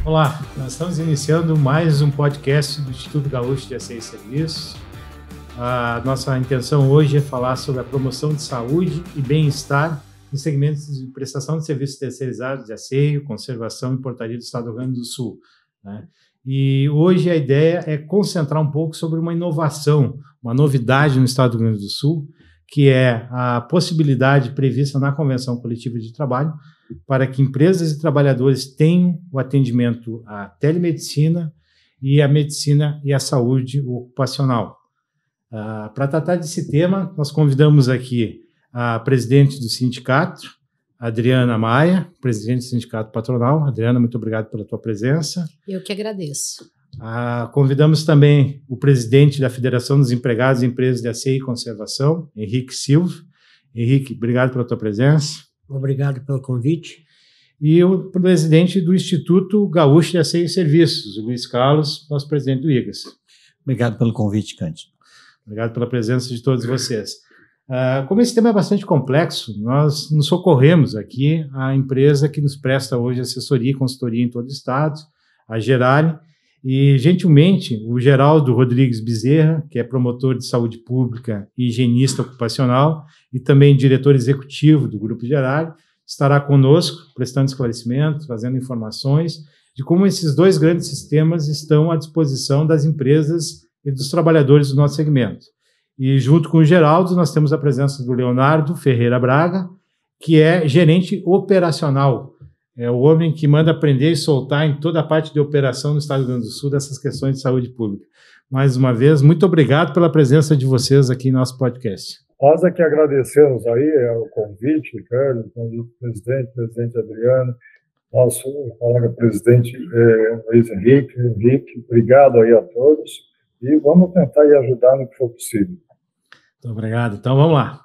Olá, nós estamos iniciando mais um podcast do Instituto Gaúcho de Asseio e Serviços. A nossa intenção hoje é falar sobre a promoção de saúde e bem-estar nos segmentos de prestação de serviços terceirizados de asseio, conservação e portaria do Estado do Rio Grande do Sul, né? E hoje a ideia é concentrar um pouco sobre uma inovação, uma novidade no Estado do Rio Grande do Sul, que é a possibilidade prevista na Convenção Coletiva de Trabalho para que empresas e trabalhadores tenham o atendimento à telemedicina e à medicina e à saúde ocupacional. Para tratar desse tema, nós convidamos aqui a presidente do sindicato, Adriana Maia, presidente do Sindicato Patronal. Adriana, muito obrigado pela tua presença. Eu que agradeço. Convidamos também o presidente da Federação dos Empregados e Empresas de Asseio e Conservação, Henrique Silva. Henrique, obrigado pela tua presença. Obrigado pelo convite. E o presidente do Instituto Gaúcho de Asseio e Serviços, o Luiz Carlos, nosso presidente do IGAS. Obrigado pelo convite, Cândido. Obrigado pela presença de todos vocês. Como esse tema é bastante complexo, nós nos socorremos aqui à empresa que nos presta hoje assessoria e consultoria em todo o estado, a Gerali, e, gentilmente, o Geraldo Rodrigues Bezerra, que é promotor de saúde pública e higienista ocupacional, e também diretor executivo do Grupo Gerali, estará conosco, prestando esclarecimentos, trazendo informações de como esses dois grandes sistemas estão à disposição das empresas e dos trabalhadores do nosso segmento. E, junto com o Geraldo, nós temos a presença do Leonardo Ferreira Braga, que é gerente operacional. É o homem que manda prender e soltar em toda a parte de operação no Estado do Rio Grande do Sul dessas questões de saúde pública. Mais uma vez, muito obrigado pela presença de vocês aqui em nosso podcast. Nós é que agradecemos aí o convite, Ricardo, o convite do presidente Adriano, nosso colega presidente Luiz Henrique, obrigado aí a todos e vamos tentar aí ajudar no que for possível. Muito obrigado. Então, vamos lá.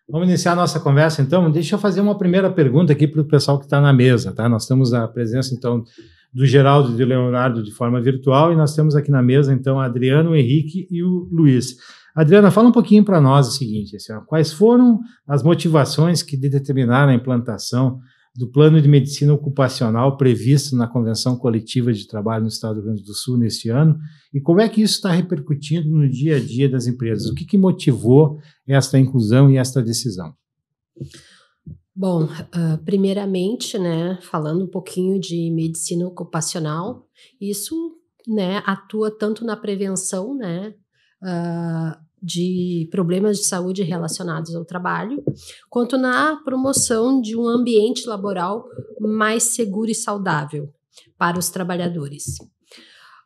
Vamos iniciar a nossa conversa, então. Deixa eu fazer uma primeira pergunta aqui para o pessoal que está na mesa, tá? Nós temos a presença, então, do Geraldo e do Leonardo de forma virtual e nós temos aqui na mesa, então, a Adriana, o Henrique e o Luiz. Adriana, fala um pouquinho para nós o seguinte, assim, quais foram as motivações que determinaram a implantação do plano de medicina ocupacional previsto na Convenção Coletiva de Trabalho no Estado do Rio Grande do Sul neste ano e como é que isso está repercutindo no dia a dia das empresas? O que motivou esta inclusão e esta decisão? Bom, primeiramente, né, falando um pouquinho de medicina ocupacional, isso, né, atua tanto na prevenção, né, de problemas de saúde relacionados ao trabalho, quanto na promoção de um ambiente laboral mais seguro e saudável para os trabalhadores.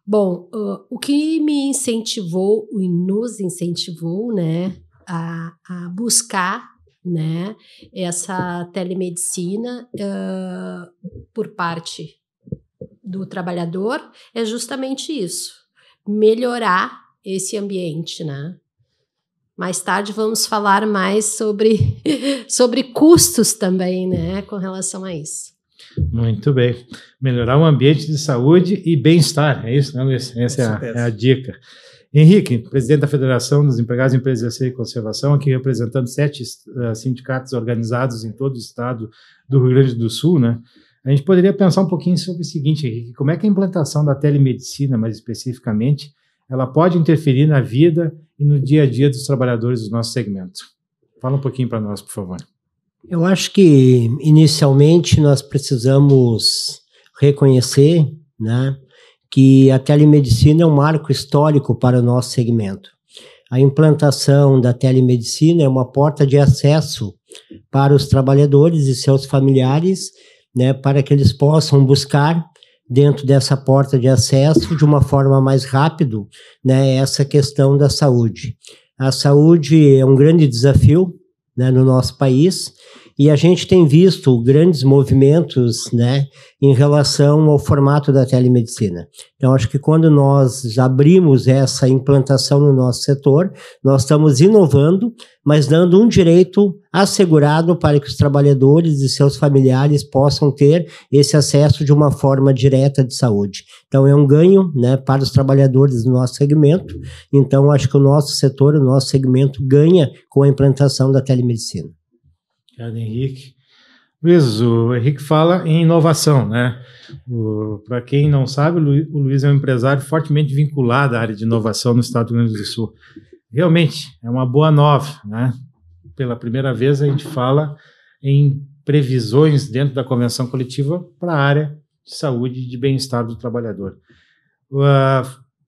Bom, o que me incentivou e nos incentivou, né, a buscar, né, essa telemedicina por parte do trabalhador é justamente isso, melhorar esse ambiente, né? Mais tarde vamos falar mais sobre custos também, né, com relação a isso. Muito bem. Melhorar o ambiente de saúde e bem-estar, é isso, né, Luiz? Essa é a dica. Henrique, presidente da Federação dos Empregados e Empresas de Asseio e Conservação, aqui representando 7 sindicatos organizados em todo o estado do Rio Grande do Sul, né? A gente poderia pensar um pouquinho sobre o seguinte, Henrique, como é que a implantação da telemedicina, mais especificamente, ela pode interferir na vida e no dia a dia dos trabalhadores do nosso segmento. Fala um pouquinho para nós, por favor. Eu acho que, inicialmente, nós precisamos reconhecer, né, que a telemedicina é um marco histórico para o nosso segmento. A implantação da telemedicina é uma porta de acesso para os trabalhadores e seus familiares, né, para que eles possam buscar dentro dessa porta de acesso de uma forma mais rápida, né, essa questão da saúde. A saúde é um grande desafio, né, no nosso país e a gente tem visto grandes movimentos, né, em relação ao formato da telemedicina. Então, acho que quando nós abrimos essa implantação no nosso setor, nós estamos inovando, mas dando um direito assegurado para que os trabalhadores e seus familiares possam ter esse acesso de uma forma direta de saúde. Então, é um ganho, né, para os trabalhadores do nosso segmento. Então, acho que o nosso setor, o nosso segmento ganha com a implantação da telemedicina. Obrigado, Henrique. Luiz, o Henrique fala em inovação, né? Para quem não sabe, o Luiz é um empresário fortemente vinculado à área de inovação no estado do Rio Grande do Sul. Realmente, é uma boa nova, né? Pela primeira vez a gente fala em previsões dentro da convenção coletiva para a área de saúde e de bem-estar do trabalhador.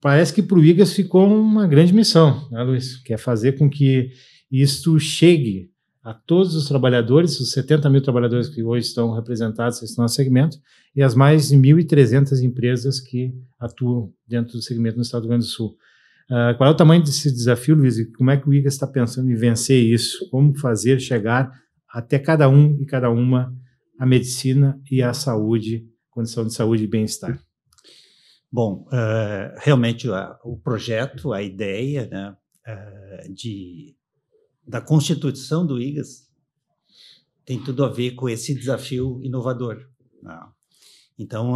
Parece que para o IGAS ficou uma grande missão, né, Luiz? Que é fazer com que isto chegue a todos os trabalhadores, os 70 mil trabalhadores que hoje estão representados nesse nosso segmento, e as mais de 1.300 empresas que atuam dentro do segmento no estado do Rio Grande do Sul. Qual é o tamanho desse desafio, Luiz? E como é que o IGAS está pensando em vencer isso? Como fazer chegar até cada um e cada uma a medicina e a saúde, condição de saúde e bem-estar? Bom, realmente o projeto, a ideia, né, da constituição do IGAS tem tudo a ver com esse desafio inovador, né? Então,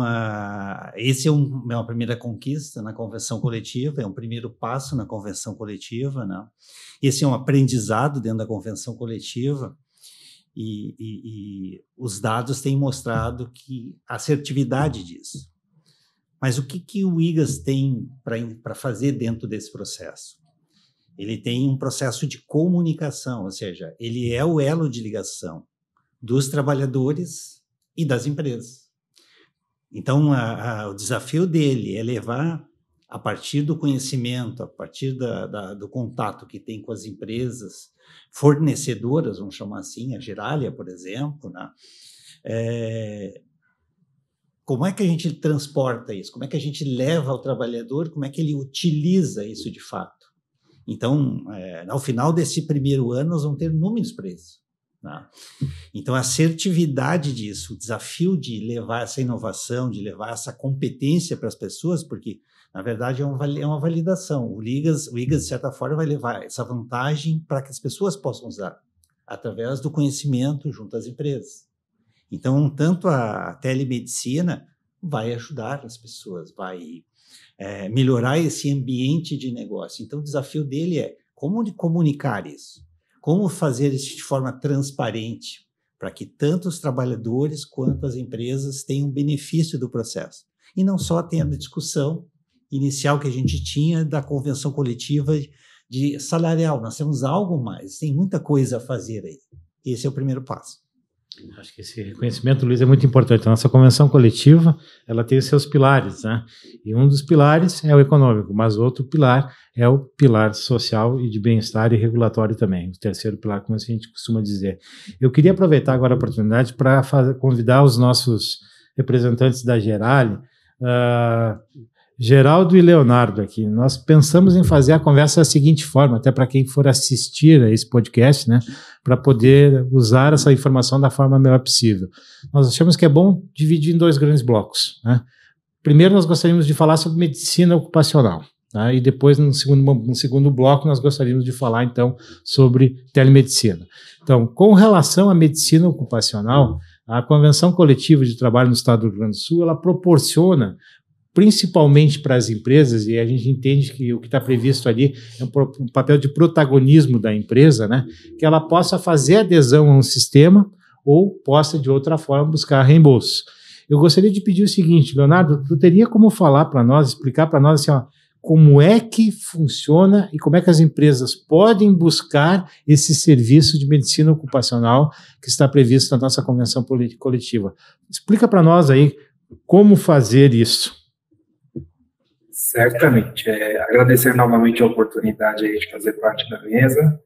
esse é uma primeira conquista na convenção coletiva, é um primeiro passo na convenção coletiva, né? Esse é um aprendizado dentro da convenção coletiva e os dados têm mostrado que a assertividade disso. Mas o que o IGAS tem para fazer dentro desse processo? Ele tem um processo de comunicação, ou seja, ele é o elo de ligação dos trabalhadores e das empresas. Então, o desafio dele é levar, a partir do conhecimento, a partir do contato que tem com as empresas fornecedoras, vamos chamar assim, a Geralia, por exemplo, né? Como é que a gente transporta isso? Como é que a gente leva ao trabalhador? Como é que ele utiliza isso de fato? Então, ao final desse primeiro ano, nós vamos ter números para isso, né? Então, a assertividade disso, o desafio de levar essa inovação, de levar essa competência para as pessoas, porque, na verdade, é uma validação. O IGAS, de certa forma, vai levar essa vantagem para que as pessoas possam usar, através do conhecimento junto às empresas. Então, tanto a telemedicina vai ajudar as pessoas, vai melhorar esse ambiente de negócio. Então, o desafio dele é como comunicar isso, como fazer isso de forma transparente, para que tanto os trabalhadores quanto as empresas tenham benefício do processo. E não só tendo a discussão inicial que a gente tinha da convenção coletiva de salarial. Nós temos algo mais, tem muita coisa a fazer aí. Esse é o primeiro passo. Acho que esse reconhecimento, Luiz, é muito importante. A nossa convenção coletiva, ela tem os seus pilares, né? E um dos pilares é o econômico, mas outro pilar é o pilar social e de bem-estar e regulatório também. O terceiro pilar, como a gente costuma dizer. Eu queria aproveitar agora a oportunidade para convidar os nossos representantes da Geralia, Geraldo e Leonardo aqui. Nós pensamos em fazer a conversa da seguinte forma, até para quem for assistir a esse podcast, né, para poder usar essa informação da forma melhor possível. Nós achamos que é bom dividir em dois grandes blocos, né? Primeiro, nós gostaríamos de falar sobre medicina ocupacional, tá? E depois, no segundo bloco, nós gostaríamos de falar, então, sobre telemedicina. Então, com relação à medicina ocupacional, a Convenção Coletiva de Trabalho no Estado do Rio Grande do Sul, ela proporciona, principalmente para as empresas, e a gente entende que o que está previsto ali é um papel de protagonismo da empresa, né, que ela possa fazer adesão a um sistema ou possa, de outra forma, buscar reembolso. Eu gostaria de pedir o seguinte, Leonardo, tu teria como falar para nós, explicar para nós assim, ó, como é que funciona e como é que as empresas podem buscar esse serviço de medicina ocupacional que está previsto na nossa convenção coletiva. Explica para nós aí como fazer isso. Certamente. Agradecer novamente a oportunidade aí de fazer parte da mesa.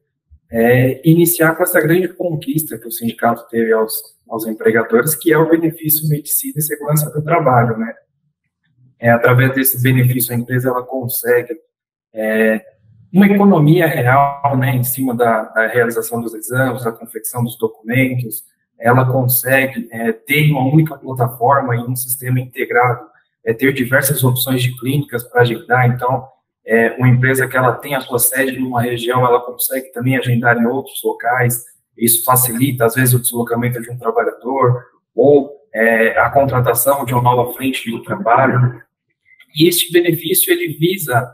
Iniciar com essa grande conquista que o sindicato teve aos empregadores, que é o benefício medicina e segurança do trabalho, né? Através desse benefício, a empresa ela consegue uma economia real, né, em cima da realização dos exames, da confecção dos documentos. Ela consegue ter uma única plataforma e um sistema integrado, ter diversas opções de clínicas para agendar. Então, uma empresa que ela tem a sua sede numa região, ela consegue também agendar em outros locais. Isso facilita, às vezes, o deslocamento de um trabalhador ou a contratação de uma nova frente de trabalho. E este benefício, ele visa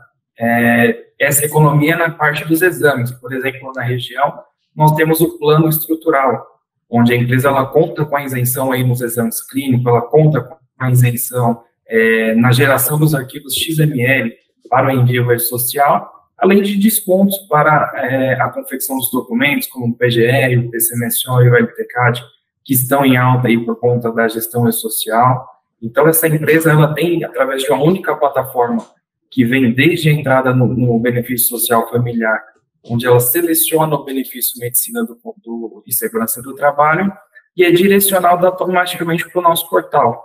essa economia na parte dos exames. Por exemplo, na região, nós temos o plano estrutural. onde a empresa ela conta com a isenção aí nos exames clínicos, ela conta com a isenção na geração dos arquivos XML para o envio social, além de descontos para a confecção dos documentos, como o PGR, o PCMSO e o LTCAD, que estão em alta aí por conta da gestão social. Então, essa empresa, ela tem, através de uma única plataforma, que vem desde a entrada no benefício social familiar, onde ela seleciona o benefício medicina e segurança do trabalho, e é direcionado automaticamente para o nosso portal.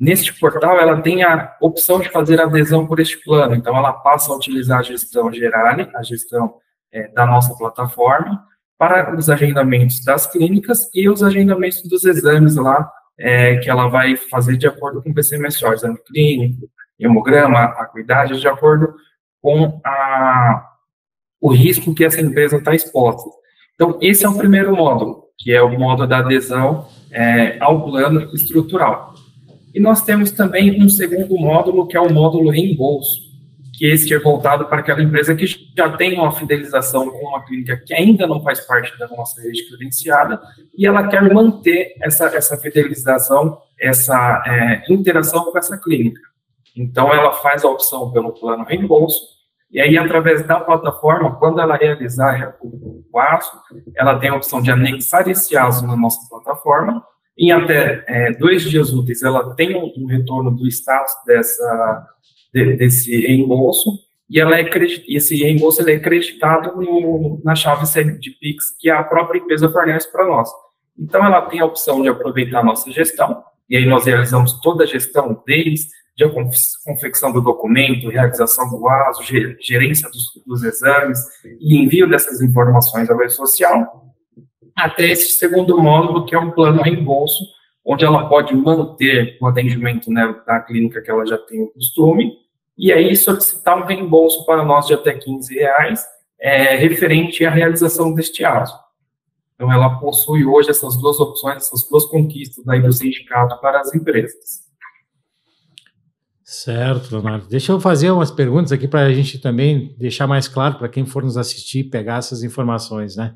Neste portal, ela tem a opção de fazer adesão por este plano, então ela passa a utilizar a gestão Gerali, a gestão da nossa plataforma, para os agendamentos das clínicas e os agendamentos dos exames lá, que ela vai fazer de acordo com o PCMSO, exame clínico, hemograma, acuidade, de acordo com o risco que essa empresa está exposta. Então, esse é o primeiro módulo, que é o módulo da adesão ao plano estrutural. E nós temos também um segundo módulo, que é o módulo reembolso, que esse é voltado para aquela empresa que já tem uma fidelização com uma clínica que ainda não faz parte da nossa rede credenciada, e ela quer manter essa fidelização, essa interação com essa clínica. Então, ela faz a opção pelo plano reembolso, e aí, através da plataforma, quando ela realizar o ASO, ela tem a opção de anexar esse ASO na nossa plataforma. Em até 2 dias úteis, ela tem um retorno do status desse reembolso, e esse reembolso é acreditado na chave de Pix que a própria empresa fornece para nós. Então, ela tem a opção de aproveitar a nossa gestão, e aí nós realizamos toda a gestão desde a confecção do documento, realização do ASO, gerência dos exames e envio dessas informações à rede social, até esse segundo módulo, que é um plano reembolso, onde ela pode manter o atendimento, né, da clínica que ela já tem o costume, e aí solicitar um reembolso para nós de até R$15, referente à realização deste ASO. Então, ela possui hoje essas duas opções, essas duas conquistas aí do sindicato para as empresas. Certo, Leonardo. Deixa eu fazer umas perguntas aqui para a gente também deixar mais claro para quem for nos assistir, pegar essas informações, né?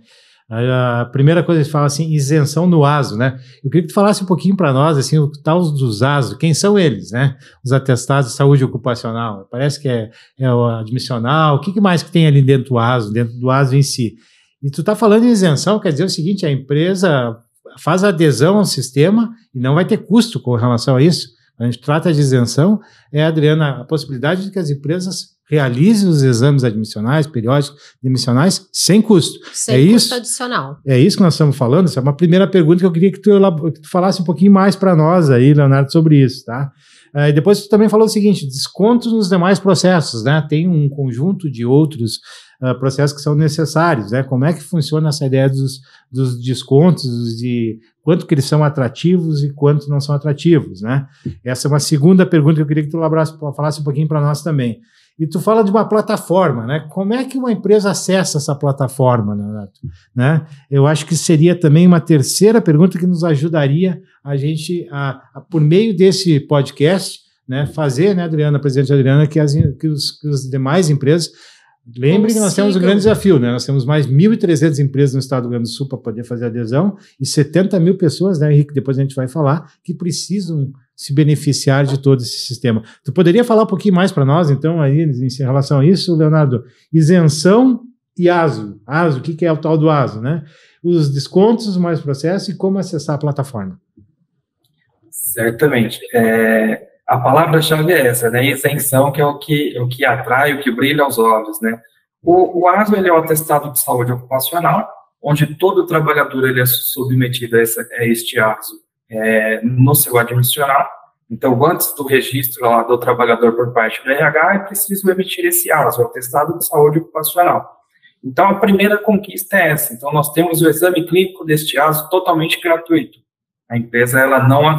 A primeira coisa que fala assim, isenção no ASO, né? Eu queria que tu falasse um pouquinho para nós, assim, o tal dos ASO, quem são eles, né? Os atestados de saúde ocupacional, parece que é o admissional, o que mais que tem ali dentro do ASO em si? E tu tá falando em isenção, quer dizer o seguinte, a empresa faz adesão ao sistema e não vai ter custo com relação a isso. A gente trata de isenção, Adriana, a possibilidade de que as empresas realizem os exames admissionais, periódicos, admissionais, sem custo. Sem custo adicional. É isso que nós estamos falando? Essa é uma primeira pergunta que eu queria que tu falasse um pouquinho mais para nós aí, Leonardo, sobre isso, tá? E depois tu também falou o seguinte, descontos nos demais processos, né? Tem um conjunto de outros processos que são necessários, né? Como é que funciona essa ideia dos descontos, de quanto que eles são atrativos e quanto não são atrativos, né? Essa é uma segunda pergunta que eu queria que tu falasse um pouquinho para nós também. E tu fala de uma plataforma, né? Como é que uma empresa acessa essa plataforma, Leonardo? Né? Eu acho que seria também uma terceira pergunta que nos ajudaria a gente, por meio desse podcast, né, fazer, né, Adriana, presidente Adriana, que os demais empresas. Lembre que nós temos um grande desafio, né? Nós temos mais 1.300 empresas no estado do Rio Grande do Sul para poder fazer adesão e 70 mil pessoas, né, Henrique, depois a gente vai falar, que precisam se beneficiar de todo esse sistema. Tu poderia falar um pouquinho mais para nós, então, aí, em relação a isso, Leonardo? Isenção e ASO. ASO, o que é o tal do ASO, né? Os descontos, mais processo e como acessar a plataforma. Certamente. A palavra-chave é essa, né? Isenção, que é o que atrai, o que brilha aos olhos, né? O ASO, ele é o atestado de saúde ocupacional, onde todo trabalhador ele é submetido a este ASO no seu admissional. Então, antes do registro lá do trabalhador por parte do RH, é preciso emitir esse ASO, o atestado de saúde ocupacional. Então, a primeira conquista é essa. Então, nós temos o exame clínico deste ASO totalmente gratuito. A empresa ela não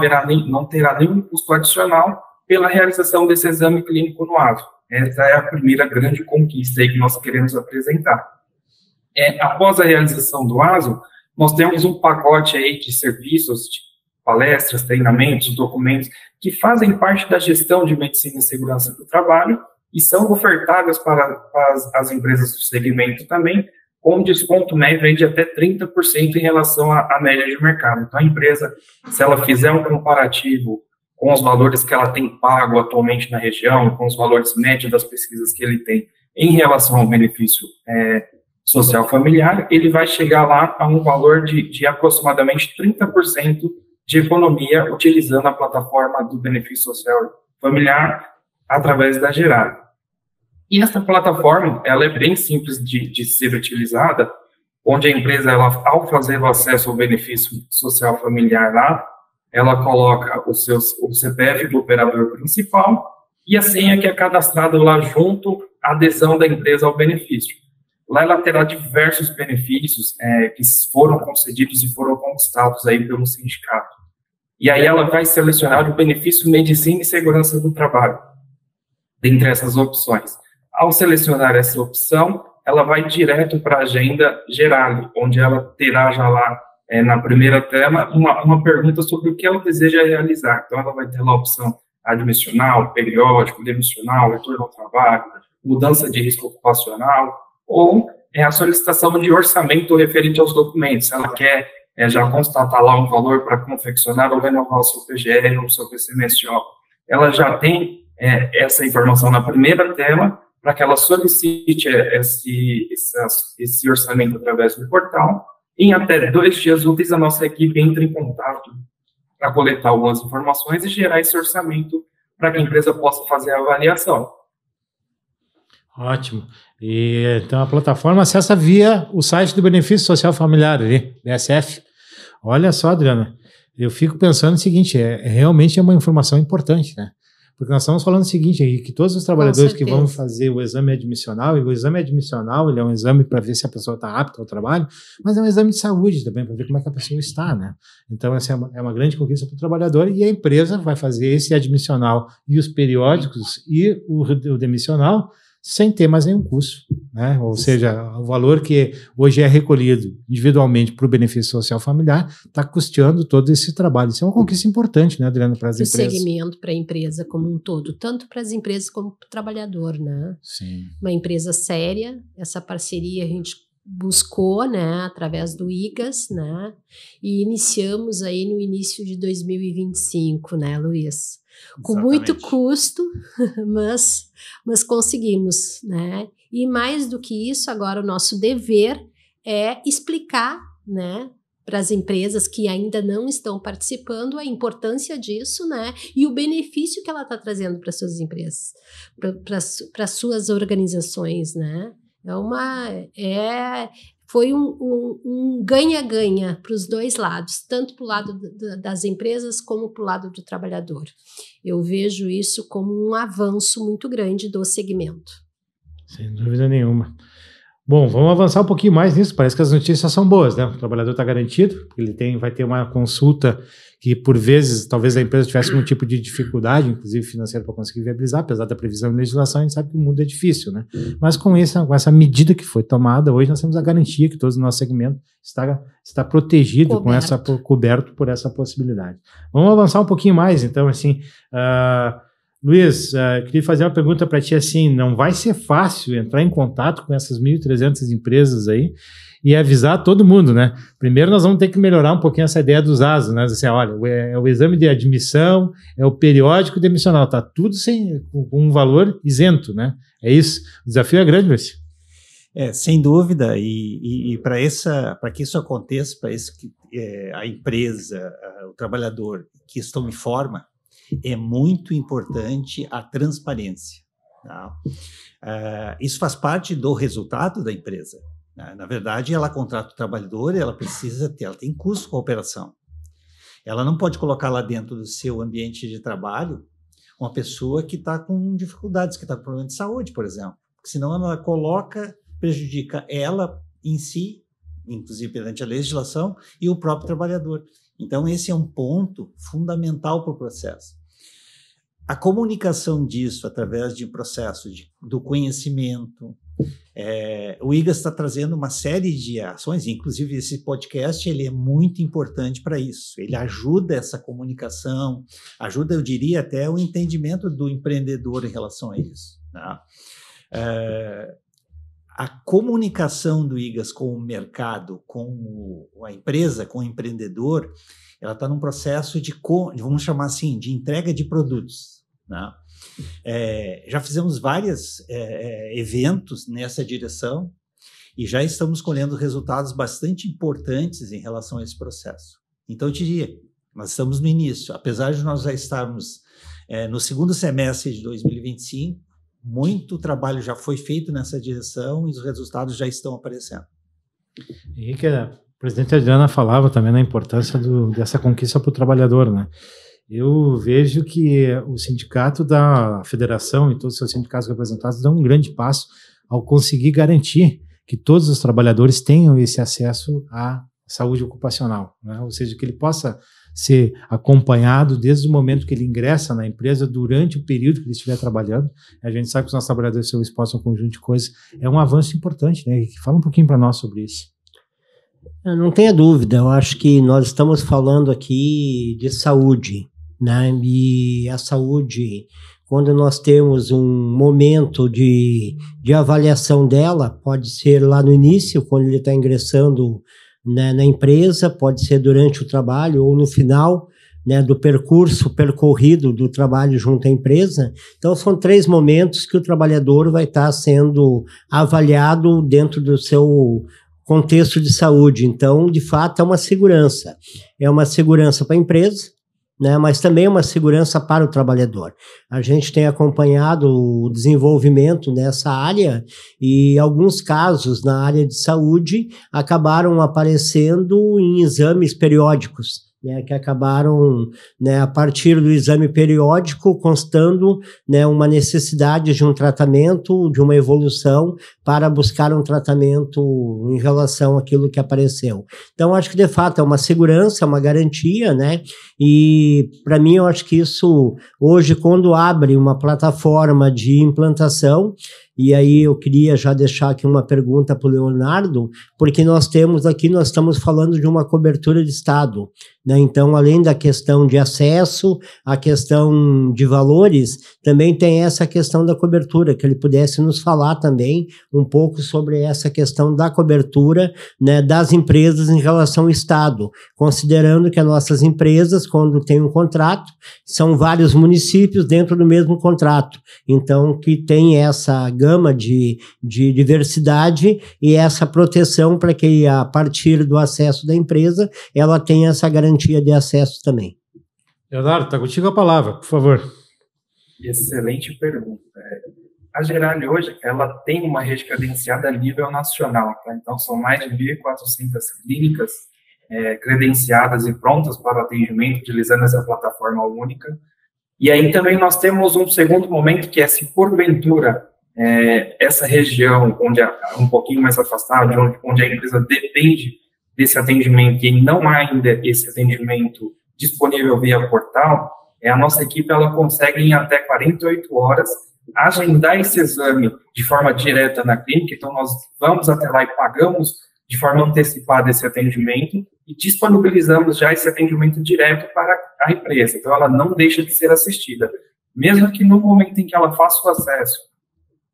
terá nenhum custo adicional pela realização desse exame clínico no ASO. Essa é a primeira grande conquista aí que nós queremos apresentar. Após a realização do ASO, nós temos um pacote aí de serviços, de palestras, treinamentos, documentos, que fazem parte da gestão de medicina e segurança do trabalho e são ofertadas para as empresas do segmento também, com desconto médio aí de até 30% em relação à média de mercado. Então, a empresa, se ela fizer um comparativo com os valores que ela tem pago atualmente na região, com os valores médios das pesquisas que ele tem em relação ao benefício social familiar, ele vai chegar lá a um valor de aproximadamente 30% de economia utilizando a plataforma do benefício social familiar através da Gerali. E essa plataforma, ela é bem simples de ser utilizada, onde a empresa, ela, ao fazer o acesso ao benefício social familiar lá, ela coloca o CPF do operador principal e a senha que é cadastrada lá junto à adesão da empresa ao benefício. Lá ela terá diversos benefícios que foram concedidos e foram conquistados aí pelo sindicato. E aí ela vai selecionar o benefício Medicina e Segurança do Trabalho, dentre essas opções. Ao selecionar essa opção, ela vai direto para a agenda Gerali, onde ela terá já lá, na primeira tela, uma pergunta sobre o que ela deseja realizar. Então, ela vai ter lá a opção admissional, periódico, demissional, retorno ao trabalho, mudança de risco ocupacional, ou a solicitação de orçamento referente aos documentos. Ela quer já constatar lá um valor para confeccionar ou renovar o seu PGR ou o seu PCMSO. Ela já tem essa informação na primeira tela, para que ela solicite esse orçamento através do portal. Em até 2 dias úteis, a nossa equipe entra em contato para coletar algumas informações e gerar esse orçamento para que a empresa possa fazer a avaliação. Ótimo. E, então, a plataforma acessa via o site do Benefício Social Familiar, ali, BSF. Olha só, Adriana, eu fico pensando o seguinte, realmente é uma informação importante, né? Porque nós estamos falando o seguinte aí, que todos os trabalhadores que vão fazer o exame admissional, e o exame admissional, ele é um exame para ver se a pessoa está apta ao trabalho, mas é um exame de saúde também, para ver como é que a pessoa está, né? Então, essa é uma grande conquista para o trabalhador, e a empresa vai fazer esse admissional e os periódicos e o demissional sem ter mais nenhum custo, né? Ou seja, o valor que hoje é recolhido individualmente para o benefício social familiar está custeando todo esse trabalho. Isso é uma conquista importante, né, Adriana, para as empresas. O segmento para a empresa como um todo, tanto para as empresas como para o trabalhador, né? Sim. Uma empresa séria, essa parceria a gente buscou, né, através do IGAS, né, e iniciamos aí no início de 2025, né, Luiz? Com muito custo, mas conseguimos, né? E mais do que isso, agora o nosso dever é explicar, né, para as empresas que ainda não estão participando a importância disso, né? E o benefício que ela está trazendo para suas empresas, para suas organizações, né? Foi um ganha-ganha para os dois lados, tanto para o lado das empresas como para o lado do trabalhador. Eu vejo isso como um avanço muito grande do segmento. Sem dúvida nenhuma. Bom, vamos avançar um pouquinho mais nisso. Parece que as notícias são boas, né? O trabalhador está garantido, ele vai ter uma consulta que, por vezes, talvez a empresa tivesse algum tipo de dificuldade, inclusive financeira, para conseguir viabilizar, apesar da previsão de legislação, a gente sabe que o mundo é difícil, né? Mas com essa medida que foi tomada, hoje nós temos a garantia que todo o nosso segmento está protegido, coberto por essa possibilidade. Vamos avançar um pouquinho mais, então, assim... Luiz, queria fazer uma pergunta para ti assim, não vai ser fácil entrar em contato com essas 1.300 empresas aí e avisar todo mundo, né? Primeiro nós vamos ter que melhorar um pouquinho essa ideia dos ASOS, né? Assim, olha, é o exame de admissão, é o periódico demissional, tá tudo com um valor isento, né? É isso, o desafio é grande, Luiz. Sem dúvida, e para que isso aconteça, para isso que a empresa, o trabalhador que isso tome forma, é muito importante a transparência. Tá? Isso faz parte do resultado da empresa. Na verdade, ela contrata o trabalhador, ela tem custo com a operação. Ela não pode colocar lá dentro do seu ambiente de trabalho uma pessoa que está com dificuldades, que está com problema de saúde, por exemplo. Porque senão ela prejudica ela em si, inclusive perante a legislação, e o próprio trabalhador. Então, esse é um ponto fundamental para o processo. A comunicação disso através de um processo do conhecimento, o IGAS está trazendo uma série de ações, inclusive esse podcast ele é muito importante para isso. Ele ajuda essa comunicação, ajuda, eu diria, até o entendimento do empreendedor em relação a isso. Tá? a comunicação do IGAS com o mercado, com a empresa, com o empreendedor, ela está num processo de, vamos chamar assim, de entrega de produtos, né? Já fizemos vários eventos nessa direção e já estamos colhendo resultados bastante importantes em relação a esse processo. Então, eu diria, nós estamos no início, apesar de nós já estarmos no segundo semestre de 2025, muito trabalho já foi feito nessa direção e os resultados já estão aparecendo. Henrique, a presidente Adriana falava também na importância dessa conquista para o trabalhador, né? Eu vejo que o sindicato da federação e todos os seus sindicatos representados dão um grande passo ao conseguir garantir que todos os trabalhadores tenham esse acesso à saúde ocupacional, né? Ou seja, que ele possa ser acompanhado desde o momento que ele ingressa na empresa, durante o período que ele estiver trabalhando. A gente sabe que os nossos trabalhadores são expostos a um conjunto de coisas. É um avanço importante, né? Fala um pouquinho para nós sobre isso. Não tenha dúvida, eu acho que nós estamos falando aqui de saúde, né? E a saúde, quando nós temos um momento de avaliação dela, pode ser lá no início, quando ele está ingressando, né, na empresa, pode ser durante o trabalho ou no final, né, do percurso percorrido do trabalho junto à empresa. Então, são 3 momentos que o trabalhador vai estar sendo avaliado dentro do seu contexto de saúde. Então, de fato, é uma segurança. É uma segurança para a empresa, né, mas também é uma segurança para o trabalhador. A gente tem acompanhado o desenvolvimento nessa área e alguns casos na área de saúde acabaram aparecendo em exames periódicos, né, que acabaram, né, a partir do exame periódico constando, né, uma necessidade de um tratamento, de uma evolução para buscar um tratamento em relação àquilo que apareceu. Então, acho que de fato é uma segurança, uma garantia, né? E para mim eu acho que isso hoje, quando abre uma plataforma de implantação, e aí eu queria já deixar aqui uma pergunta para o Leonardo, porque nós estamos falando de uma cobertura de Estado, né? Então, além da questão de acesso, a questão de valores, também tem essa questão da cobertura, que ele pudesse nos falar também um pouco sobre essa questão da cobertura, né, das empresas em relação ao Estado, considerando que as nossas empresas, quando tem um contrato, são vários municípios dentro do mesmo contrato, então que tem essa gama de diversidade e essa proteção para que, a partir do acesso da empresa, ela tenha essa garantia de acesso também. Leonardo, está contigo a palavra, por favor. Excelente pergunta. A Gerali hoje, ela tem uma rede credenciada a nível nacional, tá? Então são mais de 1.400 clínicas credenciadas e prontas para o atendimento, utilizando essa plataforma única. E aí também nós temos um segundo momento, que é se porventura essa região, onde é um pouquinho mais afastada, onde a empresa depende desse atendimento e não há ainda esse atendimento disponível via portal, a nossa equipe ela consegue em até 48 horas agendar esse exame de forma direta na clínica. Então nós vamos até lá e pagamos de forma antecipada esse atendimento e disponibilizamos já esse atendimento direto para a empresa. Então ela não deixa de ser assistida. Mesmo que no momento em que ela faça o acesso,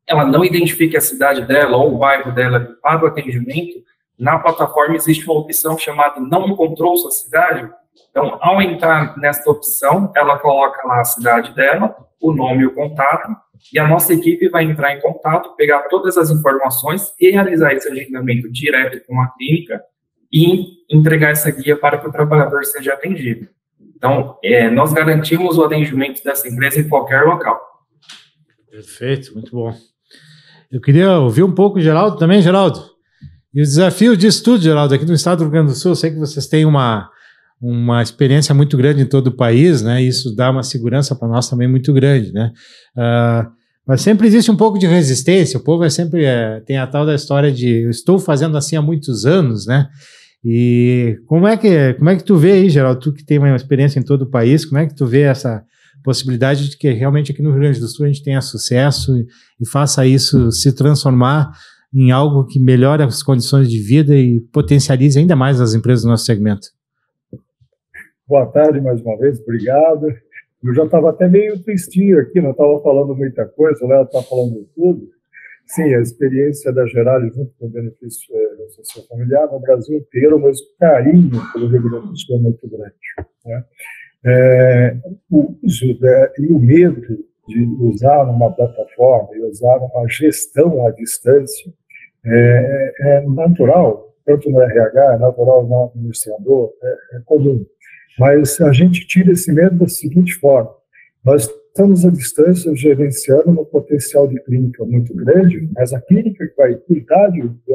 ela não identifique a cidade dela ou o bairro dela para o atendimento, na plataforma existe uma opção chamada não encontrou sua cidade. Então, ao entrar nessa opção, ela coloca lá a cidade dela, o nome e o contato, e a nossa equipe vai entrar em contato, pegar todas as informações e realizar esse agendamento direto com a clínica e entregar essa guia para que o trabalhador seja atendido. Então, nós garantimos o atendimento dessa empresa em qualquer local. Perfeito, muito bom. Eu queria ouvir um pouco o Geraldo também, Geraldo. E o desafio disso tudo, Geraldo, aqui no estado do Rio Grande do Sul, eu sei que vocês têm uma experiência muito grande em todo o país, né? Isso dá uma segurança para nós também muito grande, né? Mas sempre existe um pouco de resistência, o povo sempre tem a tal da história de eu estou fazendo assim há muitos anos, né? E como é que tu vê aí, Geraldo, tu que tem uma experiência em todo o país, como é que tu vê essa possibilidade de que realmente aqui no Rio Grande do Sul a gente tenha sucesso e faça isso se transformar em algo que melhore as condições de vida e potencialize ainda mais as empresas do nosso segmento? Boa tarde mais uma vez, obrigado. Eu já estava até meio tristinho aqui, não estava falando muita coisa, o Léo está falando tudo, Sim, a experiência da Gerali junto com o benefício social familiar no Brasil inteiro, mas o carinho pelo Rio Grande do Sul é muito grande, né? O uso e o medo de usar uma plataforma e usar uma gestão à distância é natural, tanto no RH, é natural no administrador, é comum. Mas a gente tira esse medo da seguinte forma: nós estamos à distância gerenciando um potencial de clínica muito grande, mas a clínica que vai cuidar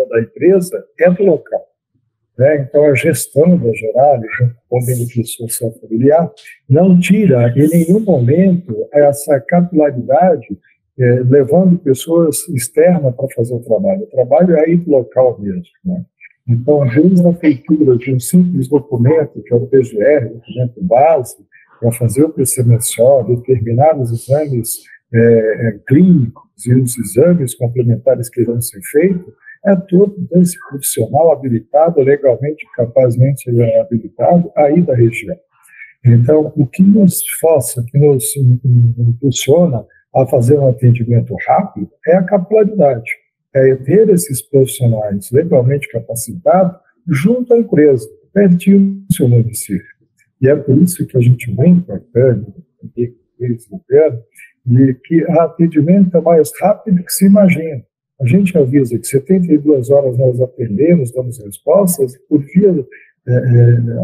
da empresa é do local, né? Então, a gestão da Gerali, com o benefício social familiar, não tira em nenhum momento essa capilaridade, levando pessoas externas para fazer o trabalho. O trabalho é aí do local mesmo, né? Então, desde a feitura de um simples documento, que é o PGR, documento base, para fazer o PCMSO, determinar os exames clínicos e os exames complementares que irão ser feitos, é todo esse profissional habilitado, legalmente, capazmente habilitado, aí da região. Então, o que nos força, que nos impulsiona a fazer um atendimento rápido é a capilaridade, é ter esses profissionais legalmente capacitados junto à empresa, pertinho do seu município. E é por isso que a gente vem importando, de que o atendimento é mais rápido que se imagina. A gente avisa que 72 horas nós atendemos, damos respostas, e por via,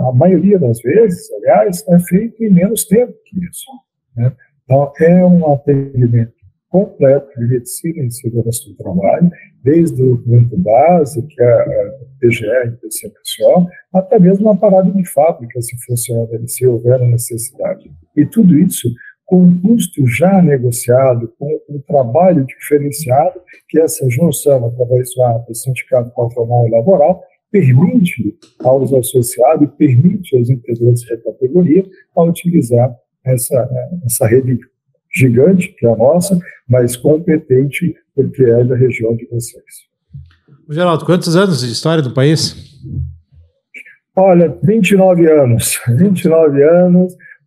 a maioria das vezes, aliás, é feito em menos tempo que isso, né? Então, é um atendimento completo de medicina e segurança do trabalho, desde o documento base, que é a PGR e PCMSO, até mesmo uma parada de fábrica, se houver a necessidade. E tudo isso com um custo já negociado, com um trabalho diferenciado, que essa junção, através do sindicato patronal e laboral, permite aos associados, permite aos integrantes da categoria a utilizar essa rede gigante, que é a nossa, mas competente, porque é da região de vocês. Geraldo, quantos anos de história do país? Olha, 29 anos,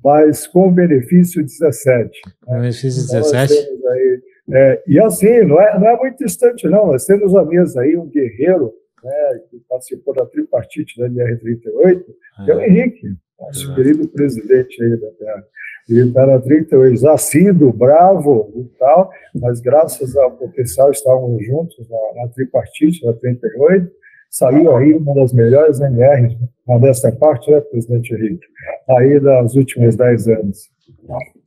mas com benefício 17. Benefício 17? E assim, não é muito distante, não. Nós temos à mesa aí um guerreiro, né, que participou da tripartite da NR38, que é o Henrique, nosso querido presidente aí da terra. Ele está na 38, assíduo, bravo e tal, mas graças ao potencial estávamos juntos na tripartite da 38, saiu aí uma das melhores NRs, uma desta parte, né, presidente Henrique, aí das últimos 10 anos.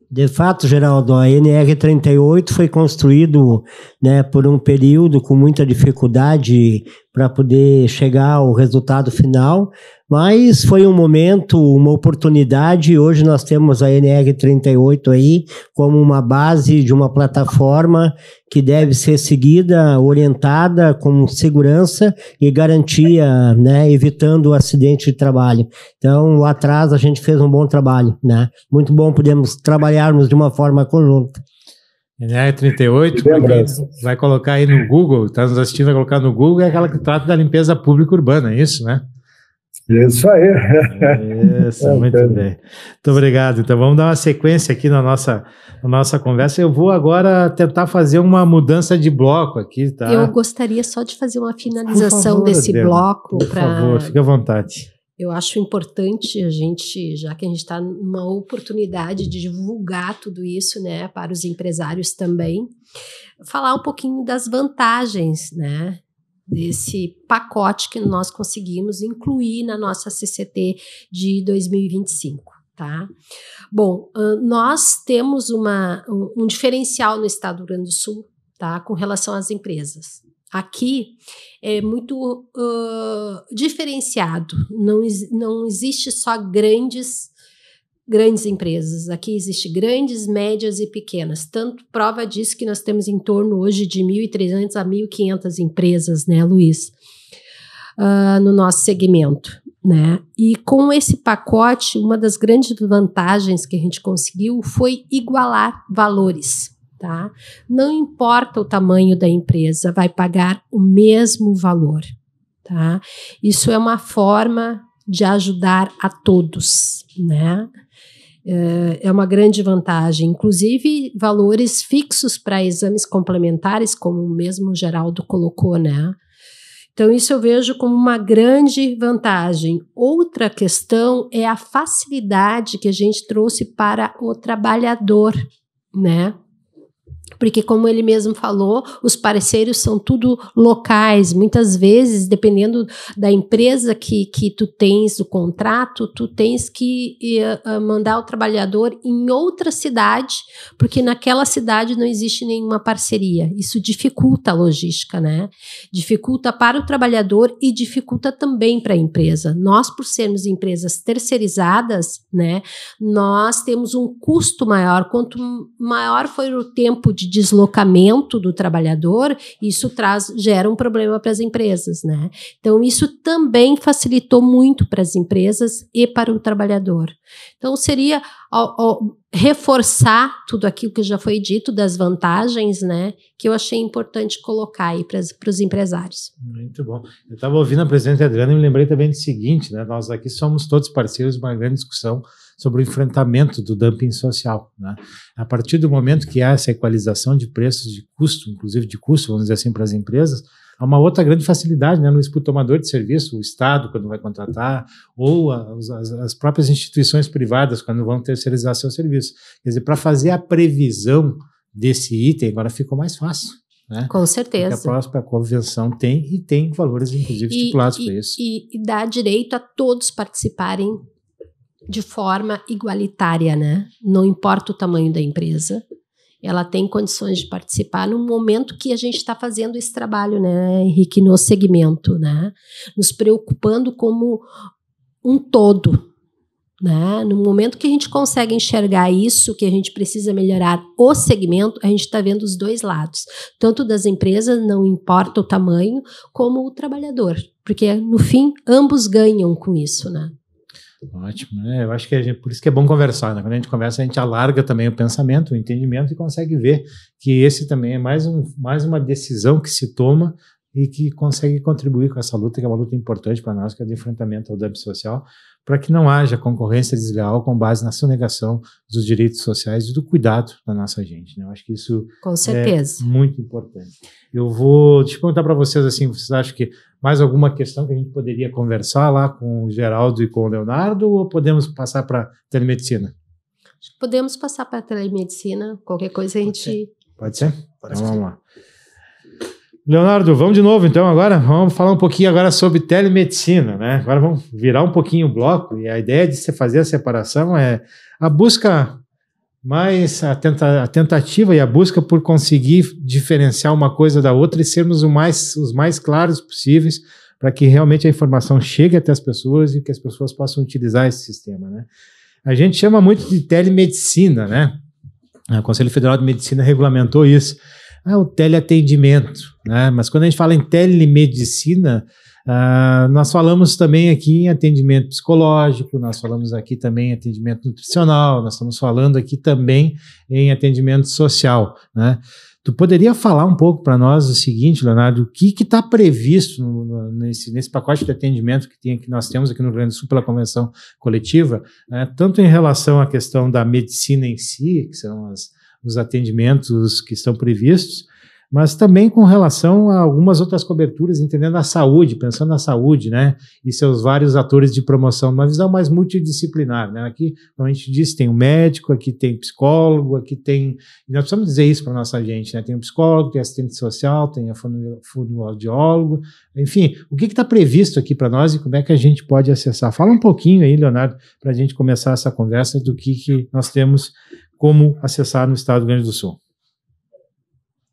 De fato, Geraldo, a NR38 foi construído, né, por um período com muita dificuldade para poder chegar ao resultado final, mas foi um momento, uma oportunidade. Hoje nós temos a NR38 aí como uma base de uma plataforma que deve ser seguida, orientada com segurança e garantia, né, evitando o acidente de trabalho. Então, lá atrás a gente fez um bom trabalho, né? Muito bom podermos trabalharmos de uma forma conjunta. NR38, vai colocar aí no Google, está nos assistindo, vai colocar no Google, é aquela que trata da limpeza pública urbana, é isso, né? Isso aí. Isso, muito bem. Muito obrigado. Então, vamos dar uma sequência aqui na nossa conversa. Eu vou agora tentar fazer uma mudança de bloco aqui, tá? Eu gostaria só de fazer uma finalização favor, desse Adriana, bloco. Por favor, fique à vontade. Eu acho importante a gente, já que a gente está numa oportunidade de divulgar tudo isso, né, para os empresários também, falar um pouquinho das vantagens, né, desse pacote que nós conseguimos incluir na nossa CCT de 2025, tá? Bom, nós temos um diferencial no estado do Rio Grande do Sul, tá, com relação às empresas. Aqui é muito diferenciado, não existe só grandes empresas, aqui existe grandes, médias e pequenas, tanto prova disso que nós temos em torno hoje de 1.300 a 1.500 empresas, né, Luiz, no nosso segmento, né, e com esse pacote, uma das grandes vantagens que a gente conseguiu foi igualar valores. Tá? Não importa o tamanho da empresa, vai pagar o mesmo valor. Tá? Isso é uma forma de ajudar a todos, né? é uma grande vantagem. Inclusive, valores fixos para exames complementares, como mesmo o Geraldo colocou, né? Então, isso eu vejo como uma grande vantagem. Outra questão é a facilidade que a gente trouxe para o trabalhador, né? Porque, como ele mesmo falou, os parceiros são tudo locais. Muitas vezes, dependendo da empresa que tu tens o contrato, tu tens que mandar o trabalhador em outra cidade, porque naquela cidade não existe nenhuma parceria. Isso dificulta a logística, né? Dificulta para o trabalhador e dificulta também para a empresa. Nós, por sermos empresas terceirizadas, né, nós temos um custo maior. Quanto maior for o tempo de deslocamento do trabalhador, isso gera um problema para as empresas, né? Então, isso também facilitou muito para as empresas e para o trabalhador. Então, seria reforçar tudo aquilo que já foi dito das vantagens, né? Que eu achei importante colocar aí para os empresários. Muito bom. Eu estava ouvindo a presidente Adriana e me lembrei também do seguinte, né? Nós aqui somos todos parceiros de uma grande discussão sobre o enfrentamento do dumping social, né? A partir do momento que há essa equalização de preços de custo, inclusive de custo, vamos dizer assim, para as empresas, há uma outra grande facilidade, né, no tomador de serviço, o Estado, quando vai contratar, ou as próprias instituições privadas, quando vão terceirizar seu serviço. Quer dizer, para fazer a previsão desse item, agora ficou mais fácil, né? Com certeza. Porque a própria convenção tem valores, inclusive, estipulados para isso. E dá direito a todos participarem de forma igualitária, né? Não importa o tamanho da empresa, ela tem condições de participar no momento que a gente está fazendo esse trabalho, né, Henrique, no segmento, né? Nos preocupando como um todo, né? No momento que a gente consegue enxergar isso, que a gente precisa melhorar o segmento, a gente está vendo os dois lados, tanto das empresas, não importa o tamanho, como o trabalhador, porque no fim ambos ganham com isso, né? Ótimo, né? Eu acho que por isso que é bom conversar, né? Quando a gente conversa, a gente alarga também o pensamento, o entendimento e consegue ver que esse também é mais uma decisão que se toma e que consegue contribuir com essa luta, que é uma luta importante para nós, que é de enfrentamento ao dumping social, para que não haja concorrência desleal com base na sonegação dos direitos sociais e do cuidado da nossa gente, né? Eu acho que isso com certeza é muito importante. Deixa eu perguntar para vocês assim, vocês acham que mais alguma questão que a gente poderia conversar lá com o Geraldo e com o Leonardo, ou podemos passar para telemedicina? Podemos passar para a telemedicina, qualquer coisa a gente... Pode ser? Então vamos lá. Leonardo, vamos de novo então agora, vamos falar um pouquinho agora sobre telemedicina, né? Agora vamos virar um pouquinho o bloco, e a ideia de você fazer a separação é a busca mais, a tentativa e a busca por conseguir diferenciar uma coisa da outra e sermos os mais claros possíveis para que realmente a informação chegue até as pessoas e que as pessoas possam utilizar esse sistema, né? A gente chama muito de telemedicina, né? O Conselho Federal de Medicina regulamentou isso. O teleatendimento, né? Mas quando a gente fala em telemedicina, nós falamos também aqui em atendimento psicológico, nós falamos aqui também em atendimento nutricional, nós estamos falando aqui também em atendimento social, né? Tu poderia falar um pouco para nós o seguinte, Leonardo, o que está previsto nesse pacote de atendimento que nós temos aqui no Rio Grande do Sul pela Convenção Coletiva, né? Tanto em relação à questão da medicina em si, que são os atendimentos que estão previstos, mas também com relação a algumas outras coberturas, entendendo a saúde, pensando na saúde, né, e seus vários atores de promoção, uma visão mais multidisciplinar, né? Aqui, como a gente disse, tem o médico, aqui tem psicólogo, aqui tem, e nós precisamos dizer isso para a nossa gente, né? Tem o psicólogo, tem assistente social, tem a fonoaudiólogo, enfim, o que está previsto aqui para nós e como é que a gente pode acessar? Fala um pouquinho aí, Leonardo, para a gente começar essa conversa do que nós temos como acessar no estado do Rio Grande do Sul.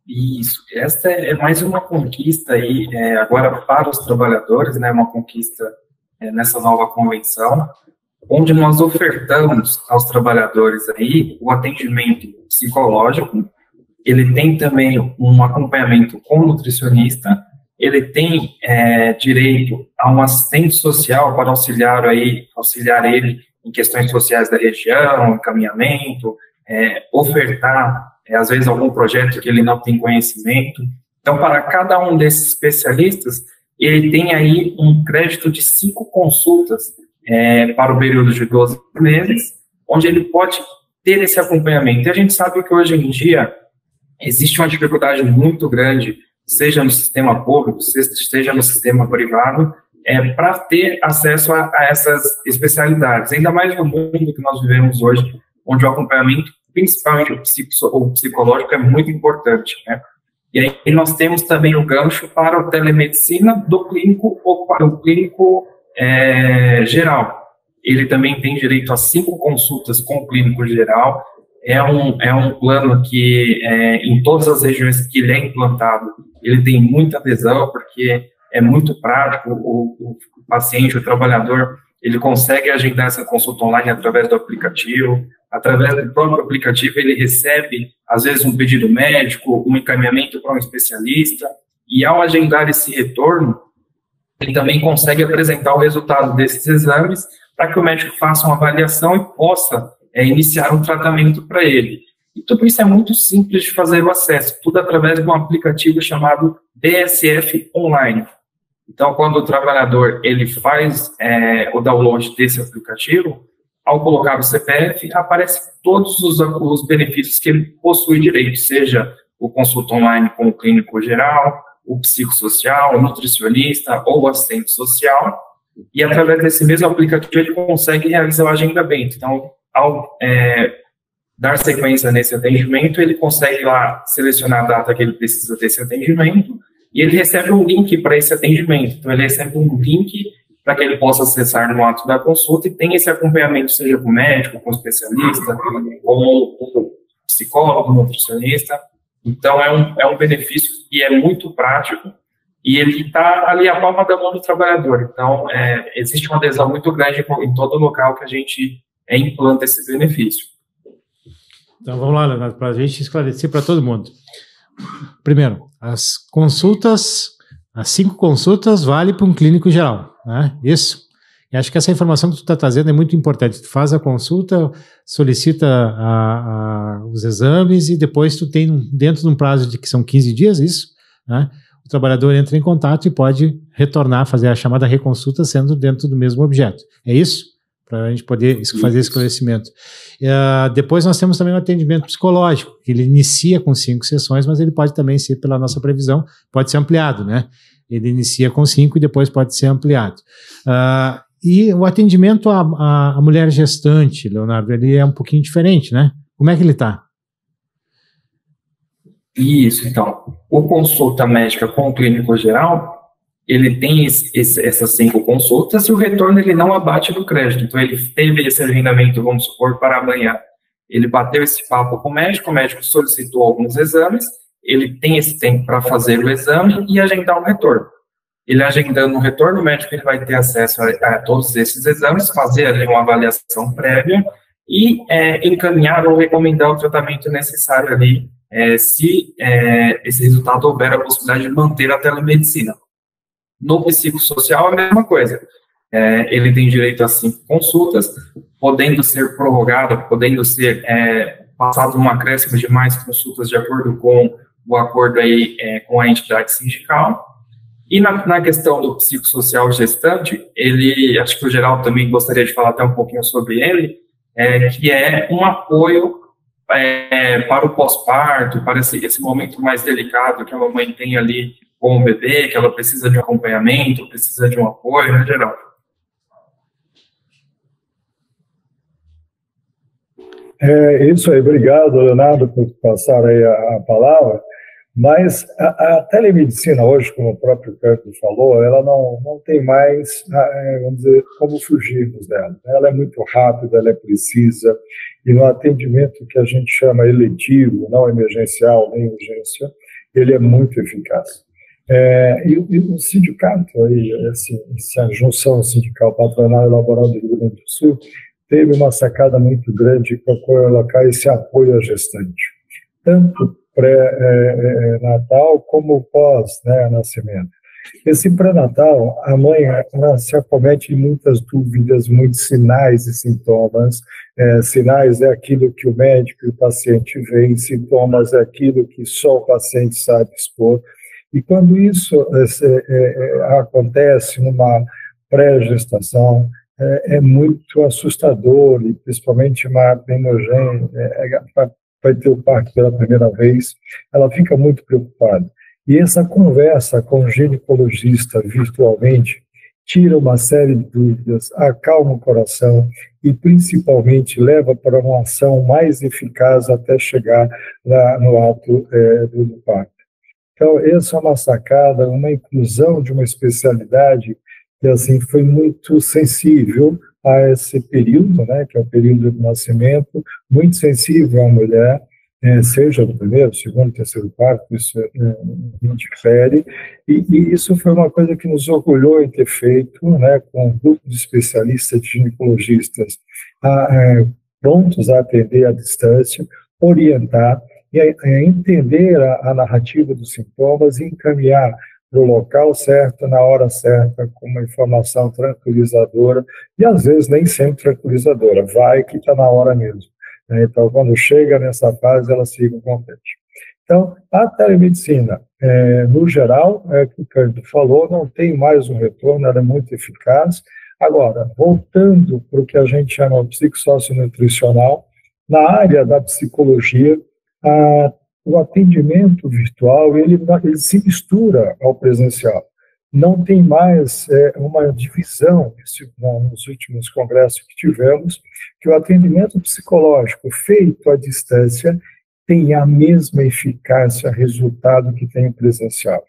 Isso, esta é mais uma conquista aí, agora para os trabalhadores, né, uma conquista nessa nova convenção, onde nós ofertamos aos trabalhadores aí o atendimento psicológico, ele tem também um acompanhamento com o nutricionista, ele tem direito a um assistente social para auxiliar ele em questões sociais da região, encaminhamento, ofertar às vezes algum projeto que ele não tem conhecimento. Então, para cada um desses especialistas, ele tem aí um crédito de 5 consultas para o período de 12 meses, onde ele pode ter esse acompanhamento. E a gente sabe que hoje em dia existe uma dificuldade muito grande, seja no sistema público, seja no sistema privado, para ter acesso a essas especialidades, ainda mais no mundo que nós vivemos hoje, onde o acompanhamento, principalmente o psicológico, é muito importante, né? E aí nós temos também o gancho para a telemedicina do clínico ou para o clínico geral. Ele também tem direito a 5 consultas com o clínico geral. É um plano que, em todas as regiões que ele é implantado, ele tem muita adesão, porque é muito prático, o paciente, o trabalhador, ele consegue agendar essa consulta online através do aplicativo. Através do próprio aplicativo, ele recebe, às vezes, um pedido médico, um encaminhamento para um especialista, e ao agendar esse retorno, ele também consegue apresentar o resultado desses exames para que o médico faça uma avaliação e possa iniciar um tratamento para ele. E tudo isso é muito simples de fazer o acesso, tudo através de um aplicativo chamado BSF Online. Então, quando o trabalhador ele faz o download desse aplicativo, ao colocar o CPF, aparecem todos os benefícios que ele possui direito, seja o consulta online com o clínico geral, o psicossocial, o nutricionista ou o assistente social, e através desse mesmo aplicativo ele consegue realizar o agendamento. Então, ao dar sequência nesse atendimento, ele consegue lá selecionar a data que ele precisa desse atendimento, e ele recebe um link para esse atendimento. Então, ele recebe um link para que ele possa acessar no ato da consulta e tenha esse acompanhamento, seja com o médico, com o especialista, com o psicólogo, nutricionista. Então, é um benefício que é muito prático e ele está ali à palma da mão do trabalhador. Então, existe uma adesão muito grande em todo local que a gente implanta esse benefício. Então, vamos lá, Leonardo, para a gente esclarecer para todo mundo. Primeiro, as 5 consultas vale para um clínico geral, né? Isso. E acho que essa informação que tu está trazendo é muito importante. Tu faz a consulta, solicita os exames e depois tu tem, dentro de um prazo de que são 15 dias, isso, né? O trabalhador entra em contato e pode retornar, fazer a chamada reconsulta, sendo dentro do mesmo objeto. É isso? Para a gente poder fazer esse esclarecimento. Depois nós temos também o atendimento psicológico, que ele inicia com 5 sessões, mas ele pode também ser, pela nossa previsão, pode ser ampliado, né? Ele inicia com 5 e depois pode ser ampliado. E o atendimento à mulher gestante, Leonardo, ele é um pouquinho diferente, né? Como é que ele está? Isso, então. O consulta médica com o clínico geral, ele tem essas 5 consultas e o retorno ele não abate do crédito. Então, ele teve esse agendamento, vamos supor, para amanhã. Ele bateu esse papo com o médico solicitou alguns exames, ele tem esse tempo para fazer o exame e agendar o retorno. Ele agendando o retorno, o médico ele vai ter acesso a todos esses exames, fazer ali uma avaliação prévia e encaminhar ou recomendar o tratamento necessário ali, se esse resultado houver a possibilidade de manter a telemedicina. No psicossocial, a mesma coisa. Ele tem direito a 5 consultas, podendo ser prorrogado, podendo ser passado um acréscimo de mais consultas de acordo com o acordo aí, com a entidade sindical. E na questão do psicossocial gestante, acho que o Geraldo também gostaria de falar até um pouquinho sobre ele, que é um apoio para o pós-parto, para esse momento mais delicado que a mamãe tem ali com o bebê, que ela precisa de um acompanhamento, precisa de um apoio, né, Geraldo? Isso aí, obrigado, Leonardo, por passar aí a palavra. Mas a telemedicina hoje, como o próprio Pedro falou, ela não tem mais, vamos dizer, como fugirmos dela. Ela é muito rápida, ela é precisa, e no atendimento que a gente chama eletivo, não emergencial, nem urgência, ele é muito eficaz. E o sindicato, aí, assim, a junção sindical patronal e laboral do Rio Grande do Sul, teve uma sacada muito grande para colocar esse apoio à gestante, tanto pré-natal como pós-nascimento. Esse pré-natal, a mãe se acomete de muitas dúvidas, muitos sinais e sintomas. Sinais é aquilo que o médico e o paciente veem, sintomas é aquilo que só o paciente sabe expor. E quando isso acontece numa pré-gestação, é muito assustador, e principalmente uma primogênita, vai ter o parto pela primeira vez, ela fica muito preocupada. E essa conversa com o ginecologista virtualmente tira uma série de dúvidas, acalma o coração e, principalmente, leva para uma ação mais eficaz até chegar no ato do parto. Então, essa é uma sacada, uma inclusão de uma especialidade que assim, foi muito sensível a esse período, né, que é o período do nascimento, muito sensível à mulher, seja do primeiro, segundo, terceiro parto, isso não difere, e isso foi uma coisa que nos orgulhou em ter feito, né, com um grupo de especialistas, de ginecologistas, prontos a atender à distância, orientar, e a entender a narrativa dos sintomas e encaminhar para o local certo, na hora certa, com uma informação tranquilizadora, e às vezes nem sempre tranquilizadora, vai que está na hora mesmo. Então, quando chega nessa fase, ela fica contente. Então, a telemedicina, no geral, o que o Cândido falou, não tem mais um retorno, ela é muito eficaz. Agora, voltando para o que a gente chama de psicossocionutricional, na área da psicologia, o atendimento virtual, ele se mistura ao presencial. Não tem mais uma divisão, nos últimos congressos que tivemos, que o atendimento psicológico feito à distância tem a mesma eficácia, resultado que tem o presencial.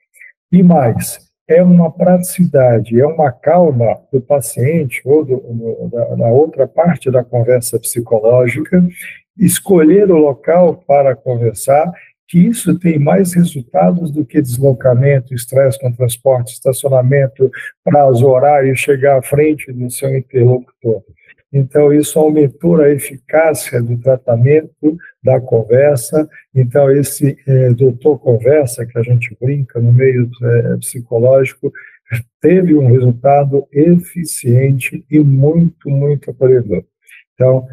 E mais, é uma praticidade, é uma calma do paciente, ou da outra parte da conversa psicológica, escolher o local para conversar, que isso tem mais resultados do que deslocamento, estresse com transporte, estacionamento, prazo, horário, chegar à frente do seu interlocutor. Então, isso aumentou a eficácia do tratamento, da conversa. Então, esse doutor conversa, que a gente brinca no meio psicológico, teve um resultado eficiente e muito, muito acolhedor. Então,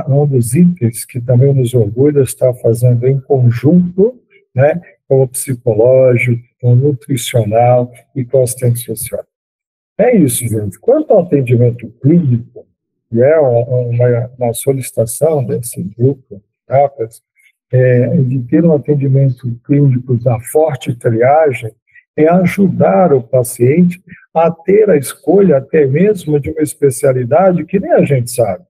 um dos itens que também nos orgulha estar fazendo em conjunto, né, com o psicológico, com o nutricional e com o assistente social. É isso, gente. Quanto ao atendimento clínico, que é uma solicitação desse grupo, de ter um atendimento clínico da forte triagem, é ajudar o paciente a ter a escolha até mesmo de uma especialidade que nem a gente sabe.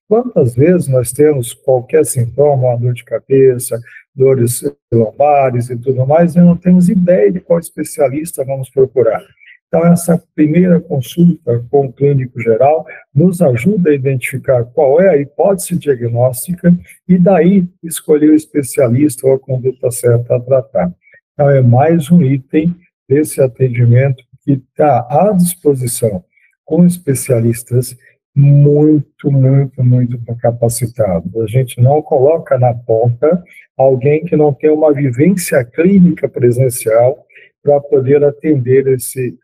Quantas vezes nós temos qualquer sintoma, uma dor de cabeça, dores lombares e tudo mais, e não temos ideia de qual especialista vamos procurar. Então, essa primeira consulta com o clínico geral nos ajuda a identificar qual é a hipótese diagnóstica e daí escolher o especialista ou a conduta certa a tratar. Então, é mais um item desse atendimento que está à disposição com especialistas muito, muito, muito capacitados. A gente não coloca na ponta alguém que não tem uma vivência clínica presencial para poder atender esse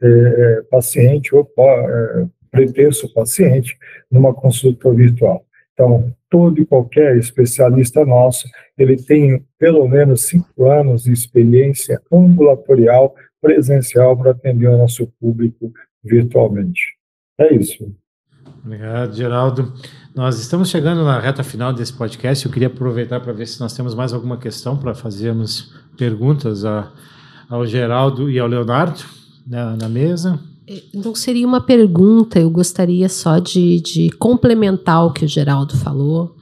paciente ou pretenso paciente numa consulta virtual. Então, todo e qualquer especialista nosso, ele tem pelo menos 5 anos de experiência ambulatorial presencial para atender o nosso público virtualmente. É isso. Obrigado, Geraldo. Nós estamos chegando na reta final desse podcast. Eu queria aproveitar para ver se nós temos mais alguma questão para fazermos perguntas ao Geraldo e ao Leonardo na mesa. Não seria uma pergunta, eu gostaria só de complementar o que o Geraldo falou.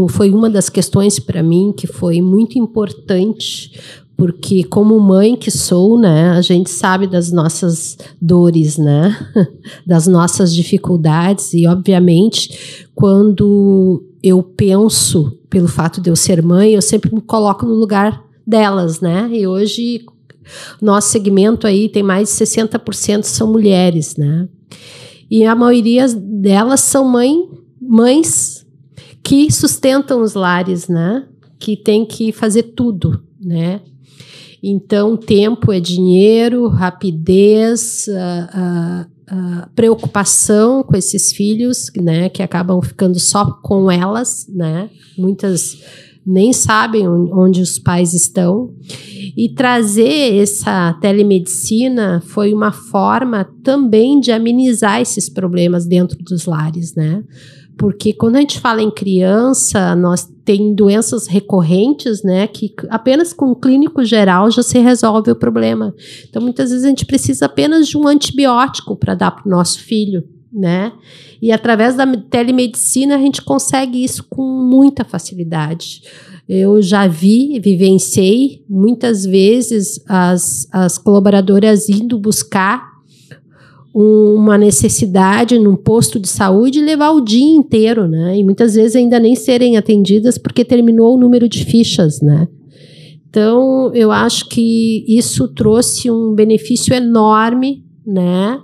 Foi uma das questões para mim que foi muito importante, porque como mãe que sou, né, a gente sabe das nossas dores, né, das nossas dificuldades e, obviamente, quando eu penso, pelo fato de eu ser mãe, eu sempre me coloco no lugar delas, né, e hoje nosso segmento aí tem mais de 60% são mulheres, né, e a maioria delas são mães que sustentam os lares, né, que tem que fazer tudo, né. Então, tempo é dinheiro, rapidez, preocupação com esses filhos, né, que acabam ficando só com elas, né, muitas nem sabem onde os pais estão. E trazer essa telemedicina foi uma forma também de amenizar esses problemas dentro dos lares, né? Porque quando a gente fala em criança, nós tem doenças recorrentes, né, que apenas com um clínico geral já se resolve o problema. Então, muitas vezes a gente precisa apenas de um antibiótico para dar para o nosso filho, né? E através da telemedicina a gente consegue isso com muita facilidade. Eu já vivenciei muitas vezes as colaboradoras indo buscar uma necessidade num posto de saúde e levar o dia inteiro, né? E muitas vezes ainda nem serem atendidas porque terminou o número de fichas, né? Então, eu acho que isso trouxe um benefício enorme, né?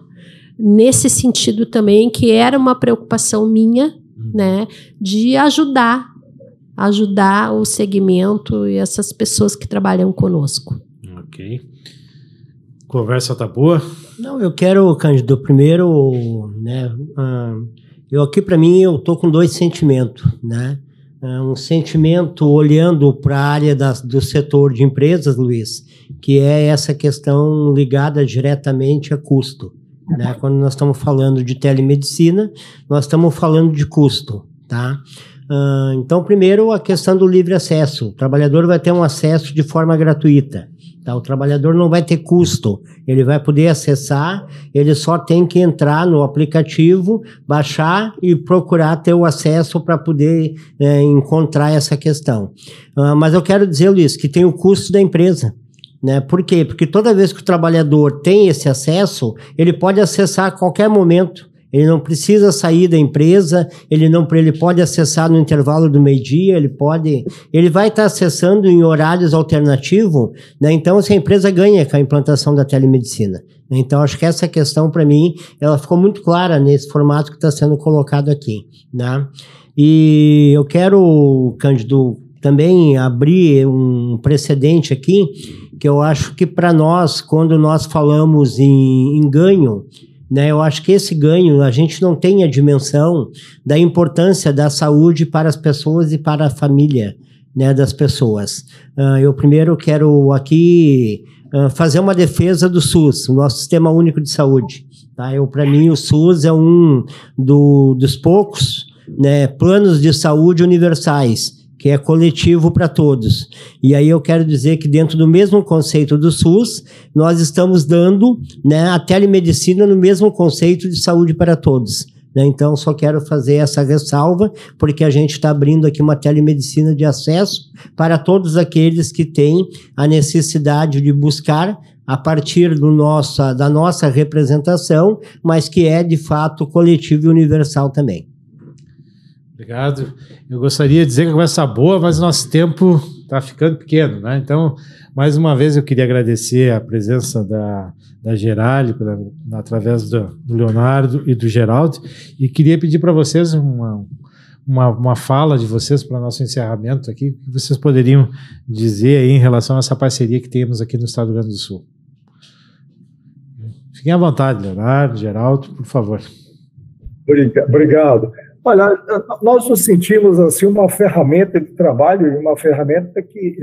Nesse sentido também, que era uma preocupação minha, né? De ajudar o segmento e essas pessoas que trabalham conosco. Ok. Conversa tá boa? Não, eu quero, Cândido, primeiro, né, eu aqui para mim eu tô com dois sentimentos, né? Um sentimento olhando para a área do setor de empresas, Luiz, que é essa questão ligada diretamente a custo, né? Quando nós estamos falando de telemedicina, nós estamos falando de custo, tá? Então, primeiro, a questão do livre acesso. O trabalhador vai ter um acesso de forma gratuita. Tá? O trabalhador não vai ter custo, ele vai poder acessar, ele só tem que entrar no aplicativo, baixar e procurar ter o acesso para poder encontrar essa questão. Mas eu quero dizer, Luiz, que tem o custo da empresa. Né? Por quê? Porque toda vez que o trabalhador tem esse acesso, ele pode acessar a qualquer momento. Ele não precisa sair da empresa, ele pode acessar no intervalo do meio-dia, ele vai estar acessando em horários alternativos, né? Então essa empresa ganha com a implantação da telemedicina. Então acho que essa questão para mim, ela ficou muito clara nesse formato que está sendo colocado aqui, né? E eu quero, Cândido, também abrir um precedente aqui, que eu acho que para nós, quando nós falamos em ganho, né, eu acho que esse ganho, a gente não tem a dimensão da importância da saúde para as pessoas e para a família, né, das pessoas. Eu primeiro quero aqui fazer uma defesa do SUS, o nosso Sistema Único de Saúde. Tá? Para mim, o SUS é um dos poucos, né, planos de saúde universais, que é coletivo para todos. E aí eu quero dizer que dentro do mesmo conceito do SUS, nós estamos dando, né, a telemedicina no mesmo conceito de saúde para todos. Né? Então, só quero fazer essa ressalva, porque a gente está abrindo aqui uma telemedicina de acesso para todos aqueles que têm a necessidade de buscar a partir da nossa representação, mas que é, de fato, coletivo e universal também. Obrigado. Eu gostaria de dizer que a conversa está boa, mas o nosso tempo está ficando pequeno, né? Então, mais uma vez, eu queria agradecer a presença da Gerali, através do Leonardo e do Geraldo, e queria pedir para vocês uma fala de vocês para o nosso encerramento aqui, o que vocês poderiam dizer aí em relação a essa parceria que temos aqui no Estado do Rio Grande do Sul. Fiquem à vontade, Leonardo, Geraldo, por favor. Obrigado. Olha, nós nos sentimos assim uma ferramenta de trabalho e uma ferramenta que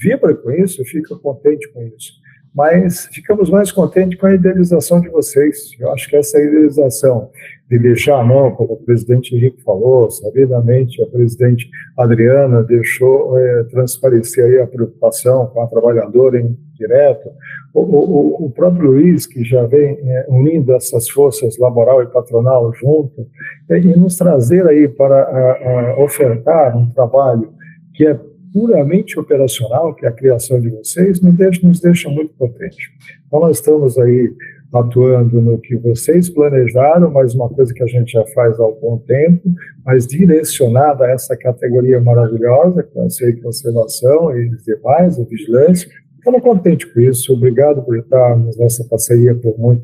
vibra com isso, fica contente com isso. Mas ficamos mais contentes com a idealização de vocês. Eu acho que essa idealização de deixar a mão, como o presidente Henrique falou, sabidamente a presidente Adriana deixou transparecer aí a preocupação com a trabalhadora em direto. O próprio Luiz, que já vem unindo essas forças laboral e patronal junto, e nos trazer aí para ofertar um trabalho que é puramente operacional, que é a criação de vocês, nos deixa muito contentes. Então, nós estamos aí atuando no que vocês planejaram, mas uma coisa que a gente já faz há algum tempo, mas direcionada a essa categoria maravilhosa, que é a conservação e demais, a vigilância. Estamos contentes com isso. Obrigado por estarmos nessa parceria por um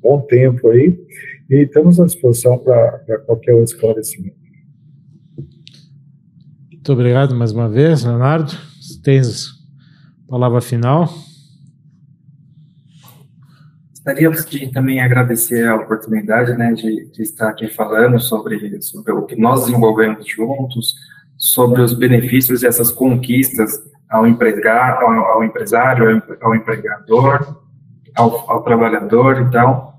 bom tempo aí, e estamos à disposição para qualquer outro esclarecimento. Muito obrigado mais uma vez, Leonardo. Tens a palavra final. Gostaria de também agradecer a oportunidade, né, de estar aqui falando sobre o que nós desenvolvemos juntos, sobre os benefícios e essas conquistas ao empresário, ao empregador, ao trabalhador. Então,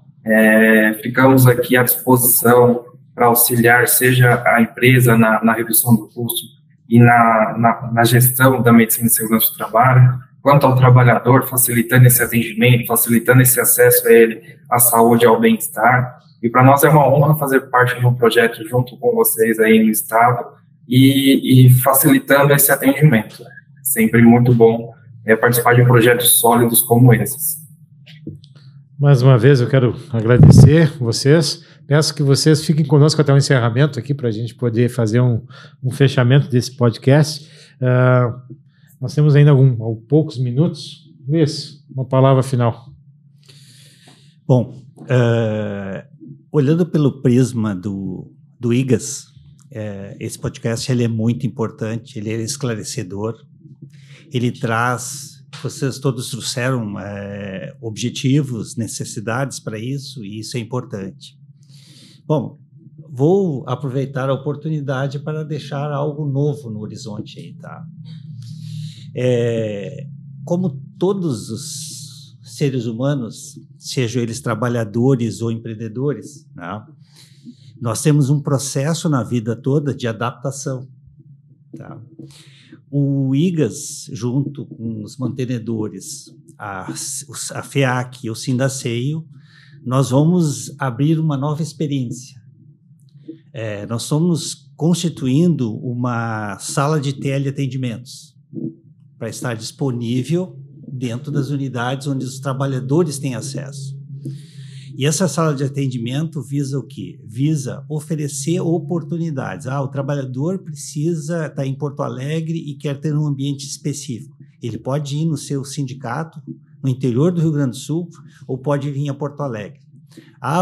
ficamos aqui à disposição para auxiliar, seja a empresa na redução do custo e na gestão da medicina e segurança do trabalho, quanto ao trabalhador, facilitando esse atendimento, facilitando esse acesso a ele, à saúde e ao bem-estar. E para nós é uma honra fazer parte de um projeto junto com vocês aí no Estado e facilitando esse atendimento. Sempre muito bom participar de projetos sólidos como esses. Mais uma vez eu quero agradecer vocês. Peço que vocês fiquem conosco até o encerramento aqui para a gente poder fazer um fechamento desse podcast. Nós temos ainda poucos minutos. Luiz, uma palavra final. Bom, olhando pelo prisma do IGAS, esse podcast ele é muito importante, ele é esclarecedor, ele traz... Vocês todos trouxeram objetivos, necessidades para isso, e isso é importante. Bom, vou aproveitar a oportunidade para deixar algo novo no horizonte aí, tá? Como todos os seres humanos, sejam eles trabalhadores ou empreendedores, né, nós temos um processo na vida toda de adaptação, tá? O IGAS, junto com os mantenedores, a FEAC e o Sindaceio, nós vamos abrir uma nova experiência. Nós estamos constituindo uma sala de teleatendimentos para estar disponível dentro das unidades onde os trabalhadores têm acesso. E essa sala de atendimento visa o quê? Visa oferecer oportunidades. O trabalhador precisa estar em Porto Alegre e quer ter um ambiente específico. Ele pode ir no seu sindicato, no interior do Rio Grande do Sul, ou pode vir a Porto Alegre.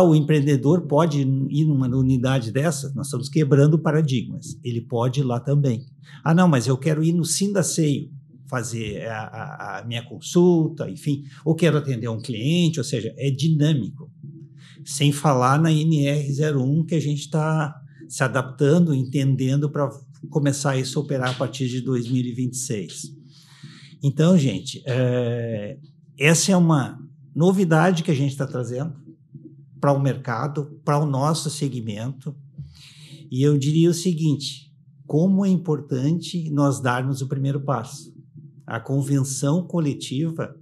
O empreendedor pode ir numa unidade dessa, nós estamos quebrando paradigmas. Ele pode ir lá também. Não, mas eu quero ir no Sindaceio, fazer a minha consulta, enfim, ou quero atender um cliente, ou seja, é dinâmico. Sem falar na NR01, que a gente está se adaptando, entendendo para começar isso a operar a partir de 2026. Então, gente, essa é uma novidade que a gente está trazendo para o mercado, para o nosso segmento, e eu diria o seguinte: como é importante nós darmos o primeiro passo. A convenção coletiva,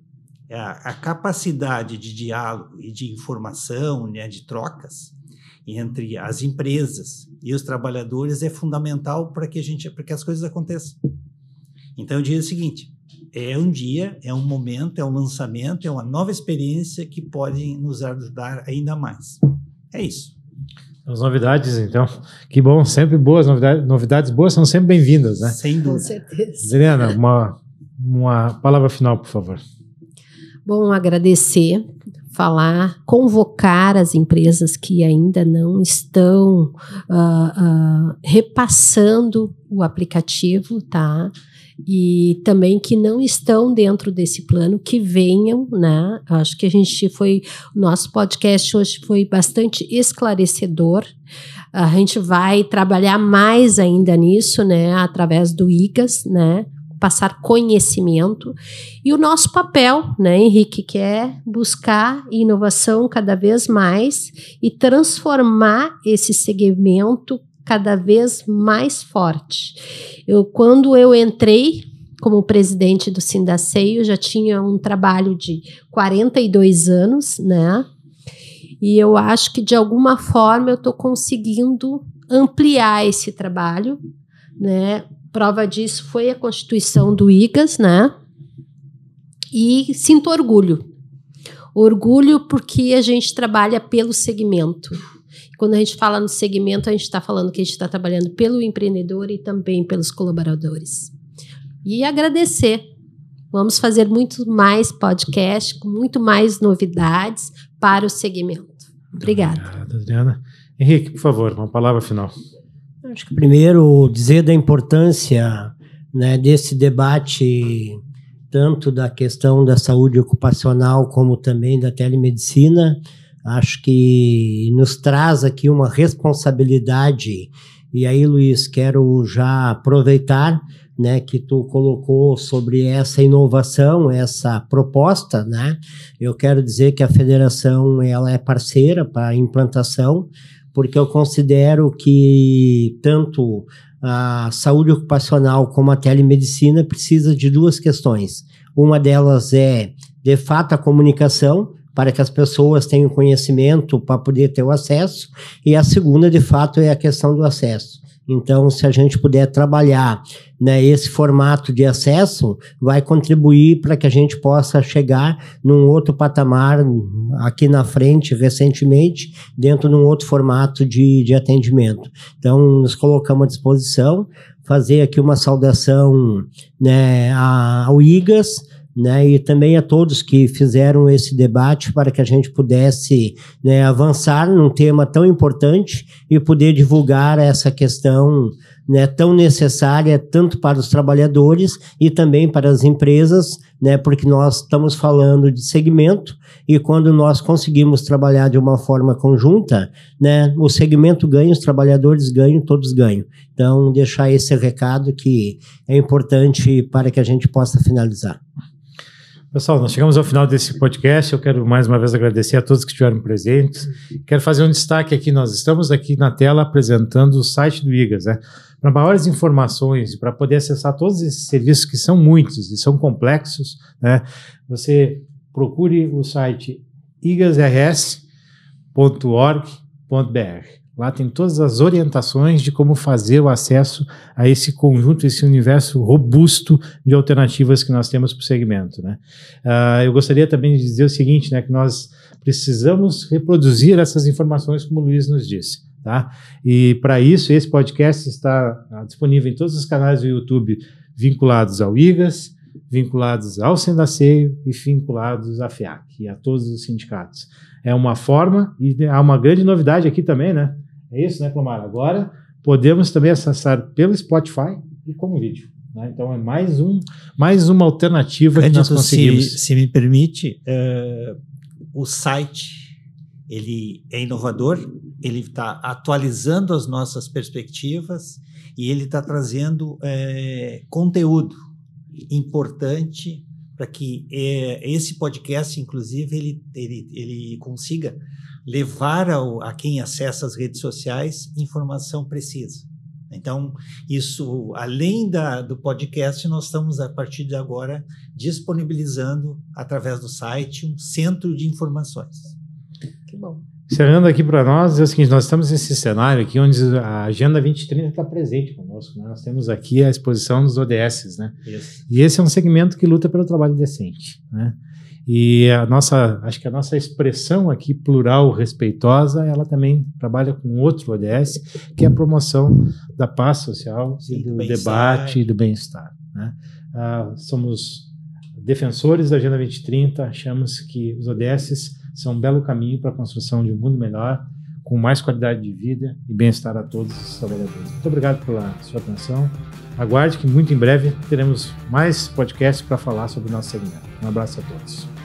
a capacidade de diálogo e de informação, né, de trocas entre as empresas e os trabalhadores é fundamental para que as coisas aconteçam. Então, eu diria o seguinte: é um dia, é um momento, é um lançamento, é uma nova experiência que pode nos ajudar ainda mais. É isso. As novidades, então. Que bom, sempre boas novidades boas são sempre bem-vindas, né? Sem dúvida. Com certeza. Adriana, uma palavra final, por favor. Bom, agradecer, convocar as empresas que ainda não estão repassando o aplicativo, tá? E também que não estão dentro desse plano, que venham, né? Acho que o nosso podcast hoje foi bastante esclarecedor. A gente vai trabalhar mais ainda nisso, né? Através do IGAS, né? Passar conhecimento. E o nosso papel, né, Henrique, que é buscar inovação cada vez mais e transformar esse segmento cada vez mais forte. Quando eu entrei como presidente do Sindaceio, já tinha um trabalho de 42 anos, né? E eu acho que, de alguma forma, eu estou conseguindo ampliar esse trabalho, né? Prova disso foi a constituição do IGAS, né? E sinto orgulho. Orgulho porque a gente trabalha pelo segmento. Quando a gente fala no segmento, a gente está falando que a gente está trabalhando pelo empreendedor e também pelos colaboradores. E agradecer. Vamos fazer muito mais podcast, com muito mais novidades para o segmento. Obrigada. Obrigado, Adriana. Henrique, por favor, uma palavra final. Acho que primeiro dizer da importância, né, desse debate, tanto da questão da saúde ocupacional como também da telemedicina. Acho que nos traz aqui uma responsabilidade E aí, Luiz, quero já aproveitar, né, que tu colocou sobre essa inovação, essa proposta, né? Eu quero dizer que a federação ela é parceira para a implantação, porque eu considero que tanto a saúde ocupacional como a telemedicina precisa de duas questões. Uma delas é, de fato, a comunicação, para que as pessoas tenham conhecimento para poder ter o acesso, e a segunda, de fato, é a questão do acesso. Então, se a gente puder trabalhar, né, esse formato de acesso, vai contribuir para que a gente possa chegar num outro patamar aqui na frente, recentemente, dentro de um outro formato de atendimento. Então, nos colocamos à disposição, fazer aqui uma saudação, né, ao IGAS, né, e também a todos que fizeram esse debate para que a gente pudesse, né, avançar num tema tão importante e poder divulgar essa questão, né, tão necessária tanto para os trabalhadores e também para as empresas, né, porque nós estamos falando de segmento e quando nós conseguimos trabalhar de uma forma conjunta, né, o segmento ganha, os trabalhadores ganham, todos ganham. Então, deixar esse recado que é importante para que a gente possa finalizar. Pessoal, nós chegamos ao final desse podcast. Eu quero mais uma vez agradecer a todos que estiveram presentes. Quero fazer um destaque aqui. Nós estamos aqui na tela apresentando o site do IGAS, né? Para maiores informações, para poder acessar todos esses serviços que são muitos e são complexos, né? Você procure o site igasrs.org.br. Lá tem todas as orientações de como fazer o acesso a esse conjunto, esse universo robusto de alternativas que nós temos para o segmento, né? Eu gostaria também de dizer o seguinte, né, que nós precisamos reproduzir essas informações como o Luiz nos disse, tá? E para isso, esse podcast está disponível em todos os canais do YouTube vinculados ao IGAS, vinculados ao Sendaceio e vinculados à FEAC e a todos os sindicatos. É uma forma, e há uma grande novidade aqui também, né? É isso, né, Clomar? Agora podemos também acessar pelo Spotify e como vídeo, né? Então é mais uma alternativa que nós conseguimos. Se me permite, o site ele é inovador, ele está atualizando as nossas perspectivas e ele está trazendo conteúdo importante para que esse podcast, inclusive, ele consiga levar a quem acessa as redes sociais informação precisa. Então, isso, além do podcast, nós estamos, a partir de agora, disponibilizando, através do site, um centro de informações. Que bom. Encerrando aqui para nós, é o seguinte, nós estamos nesse cenário aqui onde a Agenda 2030 está presente conosco, né? Nós temos aqui a exposição dos ODS, né? Isso. E esse é um segmento que luta pelo trabalho decente, né? E acho que a nossa expressão aqui, plural, respeitosa, ela também trabalha com outro ODS, que é a promoção da paz social, e do debate e do bem-estar, né? Somos defensores da Agenda 2030, achamos que os ODS são um belo caminho para a construção de um mundo melhor, com mais qualidade de vida e bem-estar a todos os trabalhadores. Muito obrigado pela sua atenção. Aguarde que muito em breve teremos mais podcasts para falar sobre o nosso segmento. Um abraço a todos.